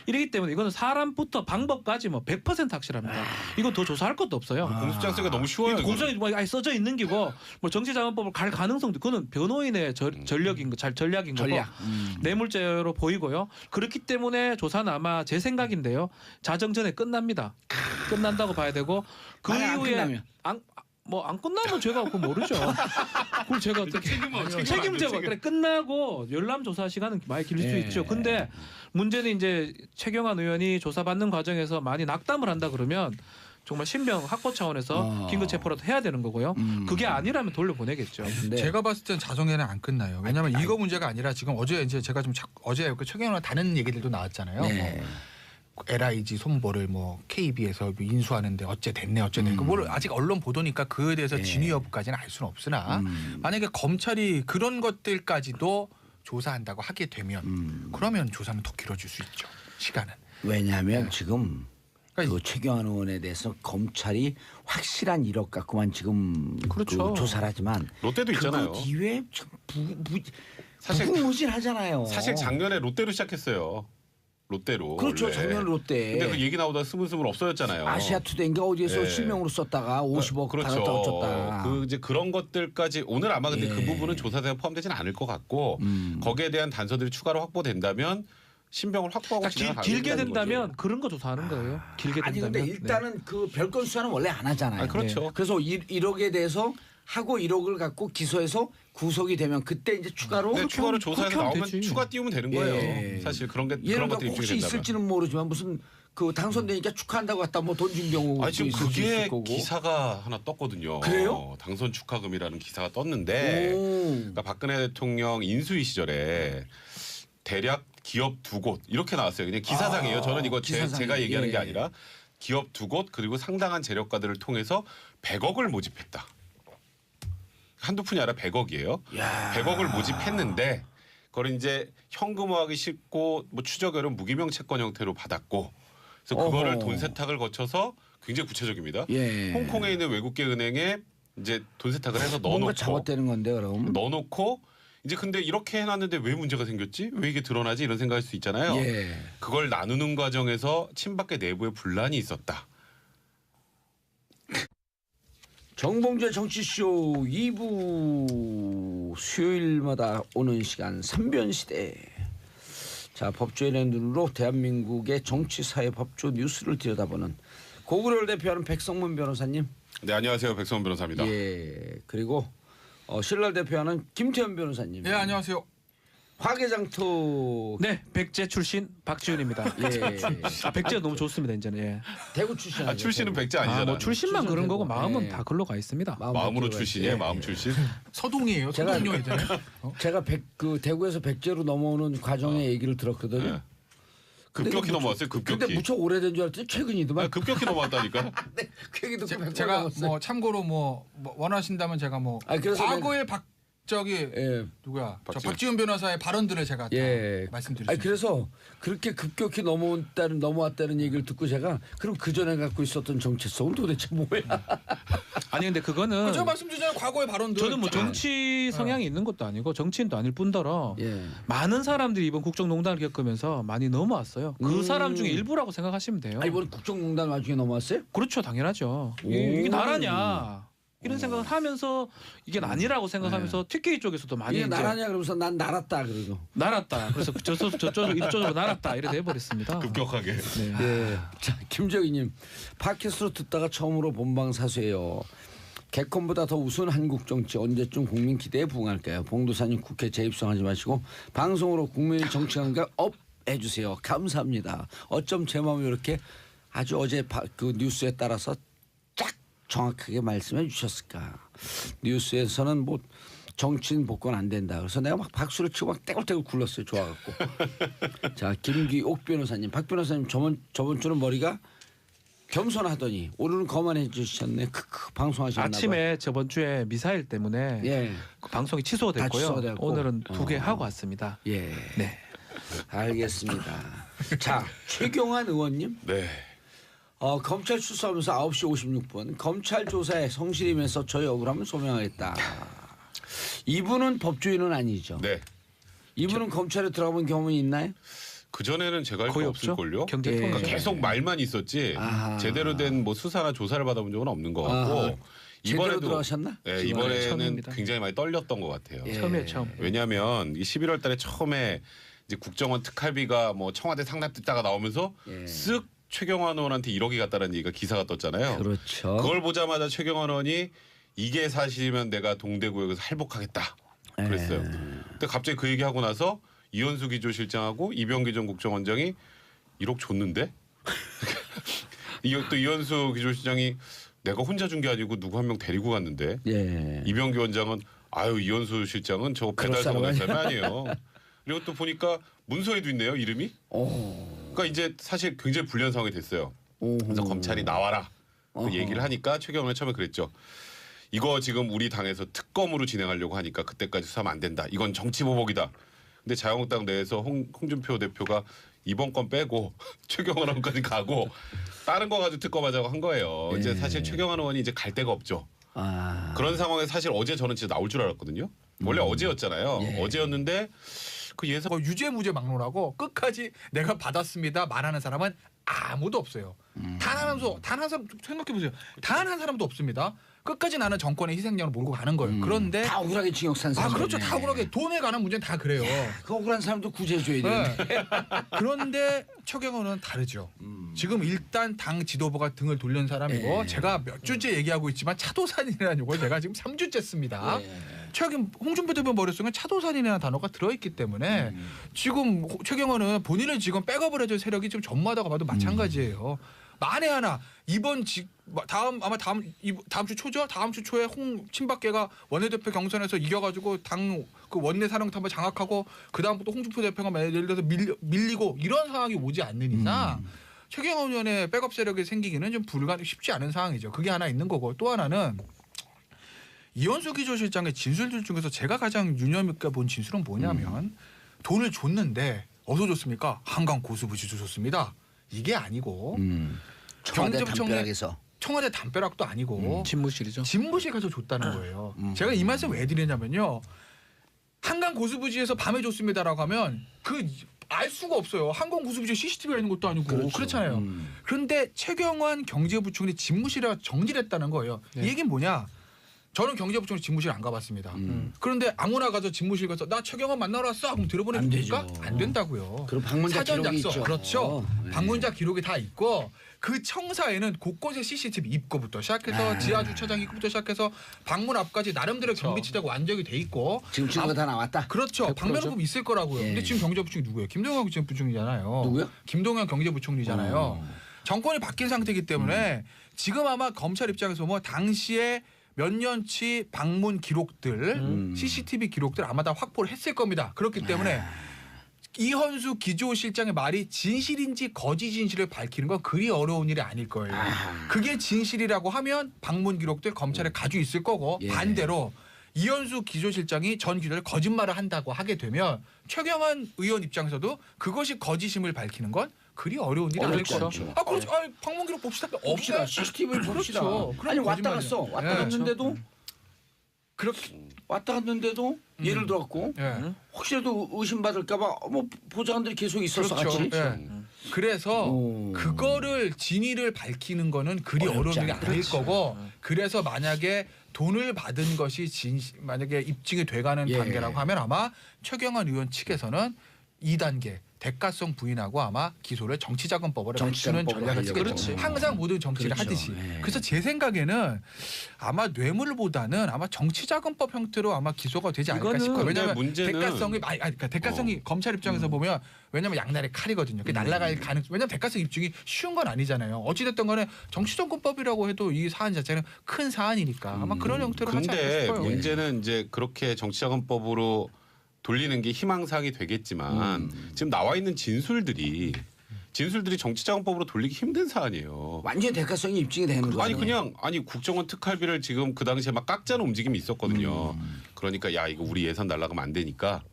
이러기 때문에 이거는 사람부터 방법까지 뭐 100% 확실합니다. 이거 더 조사할 것도 없어요. 공소장 쓰기가 너무 쉬워요. 공소장이 뭐 아예 써져 있는 기고 뭐 정치자금법을 갈 가능성도 그거는 변호인의 전략인 전략인 거고 뇌물죄로 보이고요. 그렇기 때문에 조사는 아마 제 생각인데요. 자정 전에 끝납니다. 끝난다고 봐야 되고 그 이후에 안 끝나면 제가 그거 모르죠. 그걸 제가 어떻게 책임제가 그래 끝나고 열람 조사 시간은 많이 길릴 수 있죠. 근데 문제는 이제 최경환 의원이 조사받는 과정에서 많이 낙담을 한다 그러면 정말 신병 확보 차원에서 긴급 체포라도 해야 되는 거고요. 그게 아니라면 돌려보내겠죠. 제가 봤을 땐 자정에는 안 끝나요. 왜냐하면 이거 문제가 아니라 지금 어제 이제 제가 좀 어제 그 최경환 다른 얘기들도 나왔잖아요. 뭐 LIG 손보를 뭐 KB에서 인수하는데 어째 됐네. 뭘 아직 언론 보도니까 그에 대해서 진위 여부까지는 알 수는 없으나 만약에 검찰이 그런 것들까지도 조사한다고 하게 되면 그러면 조사는 더 길어질 수 있죠. 시간은. 왜냐하면 지금 그 최경환 의원에 대해서 검찰이 확실한 이력 갖고만 지금 그렇죠. 그 조사를 하지만 롯데도 있잖아요. 그 뒤에 참 사실 무궁무진하잖아요. 사실 작년에 롯데로 시작했어요. 롯데로. 그렇죠. 원래. 작년 롯데. 근데 그 얘기 나오다 스물스물 없어졌잖아요. 아시아투데이인가 어디에서 실명으로 썼다가 50억 받았다고 줬다. 그 이제 그런 것들까지 오늘 아마 근데 그 부분은 조사대에 포함되지는 않을 것 같고 거기에 대한 단서들이 추가로 확보된다면 신병을 확보하고 진행을 길게 된다면 그런 거 조사하는 거예요. 길게 된다면. 아니 근데 일단은 그 별건 수사는 원래 안 하잖아요. 그렇죠. 그래서 1억에 대해서 하고 1억을 갖고 기소해서 구속이 되면 그때 이제 추가로 추가로 조사해서 하면 나오면 되지. 추가 띄우면 되는 거예요. 사실 그런 예를 것들이 들어 입증이 혹시 된다면. 있을지는 모르지만 무슨 그 당선되니까 축하한다고 했다 뭐 돈 준 경우 지금 있을 수 그게 있을 거고. 기사가 하나 떴거든요. 그래요? 당선 축하금이라는 기사가 떴는데 그러니까 박근혜 대통령 인수위 시절에 대략 기업 2곳 이렇게 나왔어요. 그냥 기사상이에요. 저는 이거 제가 얘기하는 게 아니라 기업 2곳 그리고 상당한 재력가들을 통해서 100억을 모집했다. 한두 푼이 아니라 100억이에요. 100억을 모집했는데 그걸 이제 현금화하기 쉽고 뭐 추적어는 무기명 채권 형태로 받았고 그래서 그거를 돈 세탁을 거쳐서 굉장히 구체적입니다. 홍콩에 있는 외국계 은행에 이제 돈 세탁을 해서 넣어놓고 뭔가 잘못되는 건데 그럼 넣어놓고 이제 근데 이렇게 해놨는데 왜 문제가 생겼지? 왜 이게 드러나지? 이런 생각할 수 있잖아요. 그걸 나누는 과정에서 친박계 내부에 분란이 있었다. 정봉주의 정치쇼 2부 수요일마다 오는 시간 3변시대. 자, 법조인의 눈으로 대한민국의 정치사회 법조 뉴스를 들여다보는 고구려를 대표하는 백성문 변호사님. 네, 안녕하세요. 백성문 변호사입니다. 예, 그리고 신라를 대표하는 김태현 변호사님. 네, 안녕하세요. 화개장터 네, 백제 출신 박지훈입니다. 예. 백제가 너무 좋습니다 이제는. 예. 대구 출신 아, 출신은 백제 아니잖아. 뭐 출신만 그런 거고 마음은 예. 다 글로 가 있습니다. 마음으로 백제가 출신이에요. 있어요. 마음 예. 출신. 서동이에요. 제가- 서동요 예전에. 제가 대구에서 백제로 넘어오는 과정의 얘기를 들었거든요. 예. 급격히 넘어왔어요. 근데 급격히. 무척 오래된 줄 알았더니 최근이더만. 아, 급격히 넘어왔다니까. 네, 그 얘기 듣고 백발 제가 넘었어요. 뭐 참고로 뭐 원하신다면 제가 뭐 아니, 그래서 과거의 저기 예. 누구야? 저 박지훈. 박지훈 변호사의 발언들을 제가 다 예. 말씀드리겠습니다. 아니 그래서 그렇게 급격히 넘어왔다는 얘기를 듣고 제가 그럼 그 전에 갖고 있었던 정체성은 도대체 뭐야? 아니 근데 그거는 제가 말씀드리잖아요. 과거의 발언들. 저는 뭐 정치 성향이 있는 것도 아니고 정치인도 아닐 뿐더러 예. 많은 사람들이 이번 국정농단을 겪으면서 많이 넘어왔어요. 그 사람 중에 일부라고 생각하시면 돼요. 아 이번 국정농단 와중에 넘어왔어요? 그렇죠, 당연하죠. 오. 이게 나라냐 이런 생각을 하면서 이게 아니라고 생각하면서 TK 쪽에서도 많이 이게 이제 나라냐 그러면서 난 날았다 그러고. 날았다. 그래서 저쪽 이쪽으로 날았다 이래 돼 버렸습니다. 급격하게. 네. 예. 자 김정희님 팟캐스트로 듣다가 처음으로 본방 사수해요. 개콘보다 더 우스운 한국 정치 언제쯤 국민 기대에 부응할까요? 봉도사님 국회 재입성하지 마시고 방송으로 국민의 정치 감각 업 해주세요. 감사합니다. 어쩜 제 마음이 이렇게 아주 어제 그 뉴스에 따라서 쫙 정확하게 말씀해 주셨을까? 뉴스에서는 뭐 정치인 복권 안 된다. 그래서 내가 막 박수를 치고 막 떼굴떼굴 굴렀어요. 좋아갖고. 자 김기옥 변호사님, 박 변호사님 저번 주는 머리가 겸손하더니 오늘은 거만해 주셨네. 크크 방송하셨나 봐. 아침에 저번 주에 미사일 때문에 예. 그 방송이 취소됐고요. 다 취소됐고. 오늘은 2개 하고 왔습니다. 예. 네. 알겠습니다. 자 최경환 의원님. 네. 검찰 출석하면서 9시 56분 검찰 조사에 성실임해서 저희 억울함을 소명하겠다. 이분은 법조인은 아니죠. 네. 이분은 검찰에 들어가본 경험이 있나요? 그 전에는 제가 할 거의 거 없죠. 없을걸요. 경제통이죠. 그러니까 계속 말만 있었지 아하. 제대로 된 뭐 수사나 조사를 받아본 적은 없는 것 같고 아하. 제대로 이번에도 들어가셨나? 네, 이번에 이번에는 처음입니다. 굉장히 많이 떨렸던 것 같아요. 예. 처음이에요, 처음. 왜냐하면 11월달에 처음에 이제 국정원 특활비가 뭐 청와대 상납됐다가 나오면서 예. 쓱 최경환 의원한테 1억이 갔다는 얘기가 기사가 떴잖아요. 그렇죠. 그걸 보자마자 최경환 의원이 이게 사실이면 내가 동대구역에서 할복하겠다 그랬어요. 근데 갑자기 그 얘기하고 나서 이현수 기조실장하고 이병기 전 국정원장이 1억 줬는데 또 이현수 기조실장이 내가 혼자 준 게 아니고 누구 한 명 데리고 갔는데 예. 이병기 원장은 아유 이현수 실장은 저 배달 사람 사람 아니에요. 그리고 또 보니까 문서에도 있네요 이름이. 그러니까 이제 사실 굉장히 불리한 상황이 됐어요. 그래서 검찰이 나와라 그 얘기를 하니까 최경환이 처음에 그랬죠. 이거 지금 우리 당에서 특검으로 진행하려고 하니까 그때까지 수사하면 안 된다. 이건 정치 보복이다. 근데 자유한국당 내에서 홍준표 대표가 이번 건 빼고 최경환 의원까지 가고 다른 거 가지고 특검하자고 한 거예요. 이제 사실 최경환 의원이 이제 갈 데가 없죠. 아. 그런 상황에 사실 어제 저는 진짜 나올 줄 알았거든요. 원래 어제였잖아요. 예. 어제였는데 그 예상 유죄무죄 막론하고 끝까지 내가 받았습니다 말하는 사람은 아무도 없어요. 단 한 사람 생각해 보세요. 단 한 사람도 없습니다. 끝까지 나는 정권의 희생양을 몰고 가는 거예요. 그런데 다 억울하게 징역 산 사람. 그렇죠. 다 억울하게 돈에 관한 문제는 다 그래요. 그 억울한 사람도 구제해줘야 되는데. 네. 그런데 최경환은 다르죠. 지금 일단 당 지도부가 등을 돌린 사람이고 예. 제가 몇 주째 얘기하고 있지만 차도산이라는 용어를 제가 지금 3주째 씁니다. 예. 최근 홍준표 대표 머릿속에 차도산이라는 단어가 들어있기 때문에 지금 최경환은 본인을 지금 백업을 해줄 세력이 지금 전무하다고 봐도 마찬가지예요. 만에 하나 다음 주 초죠? 다음 주 초에 친박계가 원내대표 경선에서 이겨가지고 당 그 원내 사령탑을 장악하고 그 다음부터 홍준표 대표가 예를 들어서 밀리고 이런 상황이 오지 않는 이상 최경환 의원의 백업 세력이 생기기는 좀 쉽지 않은 상황이죠. 그게 하나 있는 거고 또 하나는 이현수 기조실장의 진술들 중에서 제가 가장 유념 있게 본 진술은 뭐냐면 돈을 줬는데 어디서 줬습니까? 한강 고수부지 줬습니다. 이게 아니고 청와대 경제부총리 담벼락에서. 청와대 담벼락도 아니고 집무실이죠. 집무실 가서 줬다는 거예요. 제가 이 말씀 왜 드리냐면요. 한강 고수부지에서 밤에 줬습니다라고 하면 알 수가 없어요. 한강 고수부지에 CCTV가 있는 것도 아니고 그렇죠. 그렇잖아요. 그런데 최경환 경제부총리 집무실에 정지했다는 거예요. 네. 이 얘기는 뭐냐? 저는 경제부총리 집무실 안 가봤습니다. 그런데 아무나 가서 집무실 가서 나 최경환 만나러 왔어. 그럼 들어보내줍니까? 되죠. 안 된다고요. 그럼 방문자 사전 기록이 약속 있죠. 그렇죠. 네. 방문자 기록이 다 있고 그 청사에는 곳곳에 CCTV 입구부터 시작해서 지하 주차장 입구부터 시작해서 방문 앞까지 나름대로 경비 치자고 안정이 돼 있고 지금 증거 다 나왔다. 그렇죠. 100%죠. 방면호급 있을 거라고요. 예. 근데 지금 경제부총리 누구예요? 김동연 경제부총리잖아요. 누구요? 김동연 경제부총리잖아요. 정권이 바뀐 상태이기 때문에 지금 아마 검찰 입장에서 보면 당시에 몇 년치 방문 기록들, CCTV 기록들 아마 다 확보를 했을 겁니다. 그렇기 때문에 이현수 기조실장의 말이 진실인지 거짓 진실을 밝히는 건 그리 어려운 일이 아닐 거예요. 그게 진실이라고 하면 방문 기록들 검찰에 가지고 있을 거고 예. 반대로 이현수 기조실장이 전 기자를 거짓말을 한다고 하게 되면 최경환 의원 입장에서도 그것이 거짓임을 밝히는 건 그리 어려운 일이 아닐 어렵죠. 거죠. 아 그렇죠. 아, 방문 기록 봅시다. 봅시다. CCTV 봅시다. 그렇죠. 그럼 아니 왔다 거짓말이에요. 갔어. 왔다 예. 갔는데도 그렇게 왔다 갔는데도 예를 들어갖고 예. 혹시라도 의심받을까봐 뭐 보좌관들이 계속 있어서 그렇죠. 같이. 예. 그래서 오. 그거를 진위를 밝히는 거는 그리 어렵지 어려운 일이 않아. 아닐 거고 그래서 만약에 돈을 받은 것이 만약에 입증이 돼가는 예. 단계라고 하면 아마 최경환 의원 측에서는 2단계 대가성 부인하고 아마 기소를 정치자금법으로 맞추는 정치자금법으로 전략을 하려고. 쓰겠죠. 그렇지. 항상 모든 정치를 그렇죠. 하듯이. 예. 그래서 제 생각에는 아마 뇌물보다는 아마 정치자금법 형태로 아마 기소가 되지 않을까 이거는 싶어요. 왜냐하면 근데 문제는- 대가성이 그러니까 대가성이 검찰 입장에서 보면 왜냐하면 양날의 칼이거든요. 그게 날아갈 가능. 왜냐하면 대가성 입증이 쉬운 건 아니잖아요. 어찌됐든 간에 정치정권법이라고 해도 이 사안 자체는 큰 사안이니까 아마 그런 형태로 하지 않을까 근데 싶어요. 문제는 이제 그렇게 정치자금법으로 돌리는 게 희망사항이 되겠지만 지금 나와 있는 진술들이 정치자금법으로 돌리기 힘든 사안이에요. 완전 대가성이 입증이 되는 거예요. 아니 그냥 국정원 특활비를 지금 그 당시에 막 깎자는 움직임이 있었거든요. 그러니까 야 이거 우리 예산 날라가면 안 되니까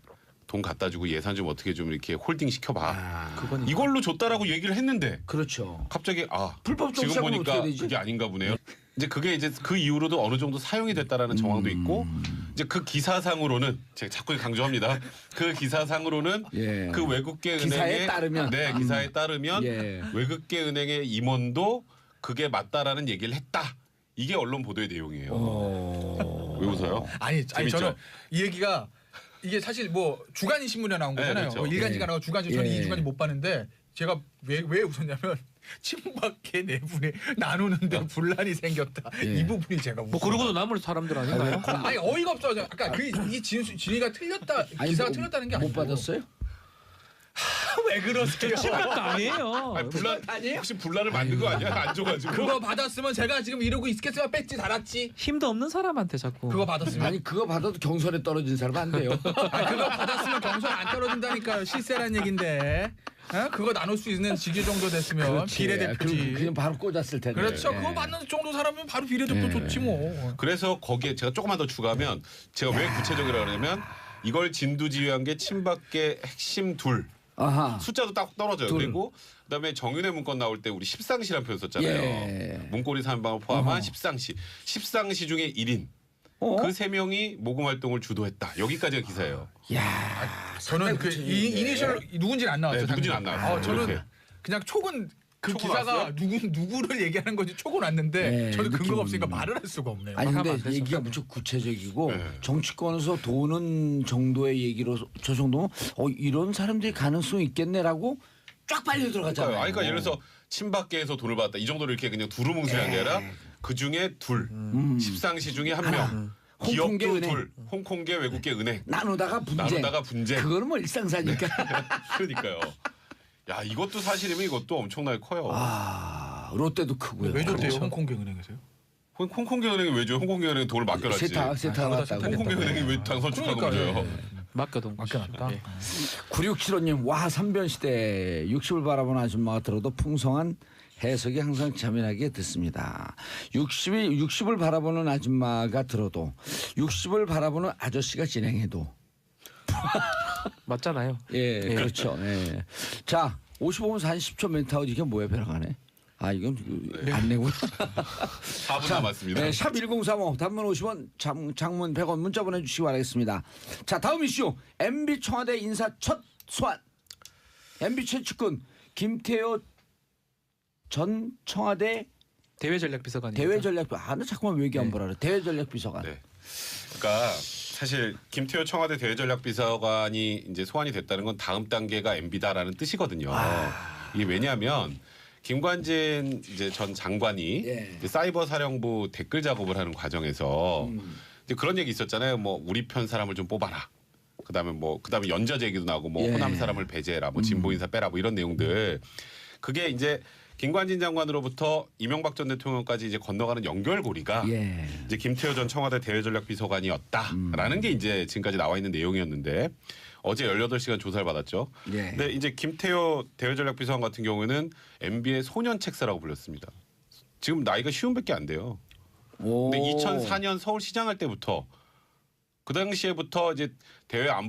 돈 갖다 주고 예산 좀 어떻게 좀 이렇게 홀딩 시켜봐. 그건 이걸로 줬다라고 얘기를 했는데 그렇죠. 갑자기 불법 지금 정치자금은 보니까 어떻게 되지? 그게 아닌가 보네요. 이제 그게 이제 그 이후로도 어느 정도 사용이 됐다라는 정황도 있고 이제 그 기사상으로는 제가 자꾸 강조합니다. 그 기사상으로는 예. 그 외국계 기사에 은행의 따르면. 네 기사에 따르면 예. 외국계 은행의 임원도 그게 맞다라는 얘기를 했다. 이게 언론 보도의 내용이에요. 왜 웃어요? 아니 재밌죠? 저는 이 얘기가 이게 사실 뭐 주간인 신문에 나온 네, 거잖아요. 그렇죠. 일간지가 나고 주간지 저는 예. 이 주간지 못 봤는데 제가 왜 웃었냐면 친박계 내분에 나누는데 분란이 생겼다. 예. 이 부분이 제가 뭐 그러고도 남을 사람들 아닌가요? 아니 어이가 없어요. 아까 이 진위가 틀렸다. 아니, 기사가 뭐, 틀렸다는 게 못 아니고 받았어요? 왜 그러세요? 심각도 아니에요. 아니, 분란 혹시 분란을 만든 거 아니야? 안 줘가지고. 그거 받았으면 제가 지금 이러고 있겠으면 배지 달았지. 힘도 없는 사람한테 자꾸. 그거 받았으면 아니 그거 받아도 경선에 떨어진 사람 안 돼요. 그거 받았으면 경선 안 떨어진다니까요. 실세란 얘기인데. 어? 그거 나눌 수 있는 직위 정도 됐으면 그렇지. 비례대표지. 그냥 바로 꽂았을 텐데. 그렇죠. 예. 그거 받는 정도 사람이면 바로 비례대표 예. 좋지 뭐. 그래서 거기에 제가 조금만 더 추가하면 제가 왜 구체적이라 그러냐면 이걸 진두지휘한 게 친박계 핵심 둘. 아하. 숫자도 딱 떨어져요. 둘. 그리고 그다음에 정윤회 문건 나올 때 우리 십상시란 표현 썼잖아요. 예. 문고리 3방을 포함한 어허. 십상시. 십상시 중에 1인. 어? 그 3명이 모금 활동을 주도했다. 여기까지가 기사예요. 야. 저는 그 이니셜 누군지는 안 나왔죠. 네, 누군지는 안 나왔어요. 저는 이렇게. 그냥 촉은 그 촉은 기사가 왔어요? 누구를 얘기하는 건지 촉은 왔는데 네, 저는 근거가 느낌. 없으니까 말을 할 수가 없네요. 아니 하면 근데 안 되죠. 얘기가 무척 구체적이고 네. 정치권에서 도는 정도의 얘기로 저 정도면 이런 사람들이 가능성이 있겠네라고 쫙 빨려 들어가잖아요. 그러니까 예를 들어서 친박계에서 돈을 받았다. 이 정도로 이렇게 그냥 두루뭉술한 게 아니라 그 중에 둘. 십상시 중에 한 명. 홍콩계 기업도 은행. 둘. 홍콩계 외국계 은행. 나누다가 분쟁. 나누다가 분쟁. 그거는 뭐 일상사니까. 그러니까요. 야 이것도 사실이면 이것도 엄청나게 커요. 아 롯데도 크고요. 왜 줬대요? 그렇죠. 홍콩계 은행에서요? 홍콩계 은행이 왜 줘요? 홍콩계 은행이 돈을 맡겨놨지. 세탁 났다고. 홍콩계 은행이 왜 당선 축하금 줘요? 맡겨둔 맡겨놨다. 예. 9675님 와 삼변시대 60을 바라보는 아줌마가 들어도 풍성한 해석이 항상 재미나게 듣습니다. 60을 바라보는 아줌마가 들어도 60을 바라보는 아저씨가 진행해도 맞잖아요. 예, 그렇죠. 예. 자 55분 40초 멘트아웃 이게 뭐야 벼랑하네. 아 이건 안 내구나. 4분 남았습니다. 네, 샵 1035 단문 50원 장문 100원 문자 보내주시기 바라겠습니다. 자 다음 이슈 MB 청와대 인사 첫 소환. MB 최측근 김태효 전 청와대 대외전략비서관이. 대외전략 나 자꾸만 외교 안 보라 그래. 대외전략비서관. 네. 그러니까 사실 김태호 청와대 대외전략비서관이 이제 소환이 됐다는 건 다음 단계가 MB다라는 뜻이거든요. 이게 왜냐하면 김관진 이제 전 장관이 예. 이제 사이버 사령부 댓글 작업을 하는 과정에서 이제 그런 얘기 있었잖아요. 뭐 우리 편 사람을 좀 뽑아라. 그다음에 연좌 제기도 나오고 뭐 예. 호남 사람을 배제해라. 뭐 진보 인사 빼라. 뭐 이런 내용들. 그게 이제 김관진 장관으로부터 이명박 전 대통령까지 이제 건너가는 연결고리가 예. 이제 김태호 전 청와대 대외전략비서관이었다라는 게 이제 지금까지 나와 있는 내용이었는데 어제 18시간 조사를 받았죠. 예. 근데 이제 김태호 대외전략비서관 같은 경우에는 MB의 소년 책사라고 불렸습니다. 지금 나이가 50밖에 안 돼요. 오. 근데 2004년 서울시장 할 때부터 그 당시에부터 이제 대외 안보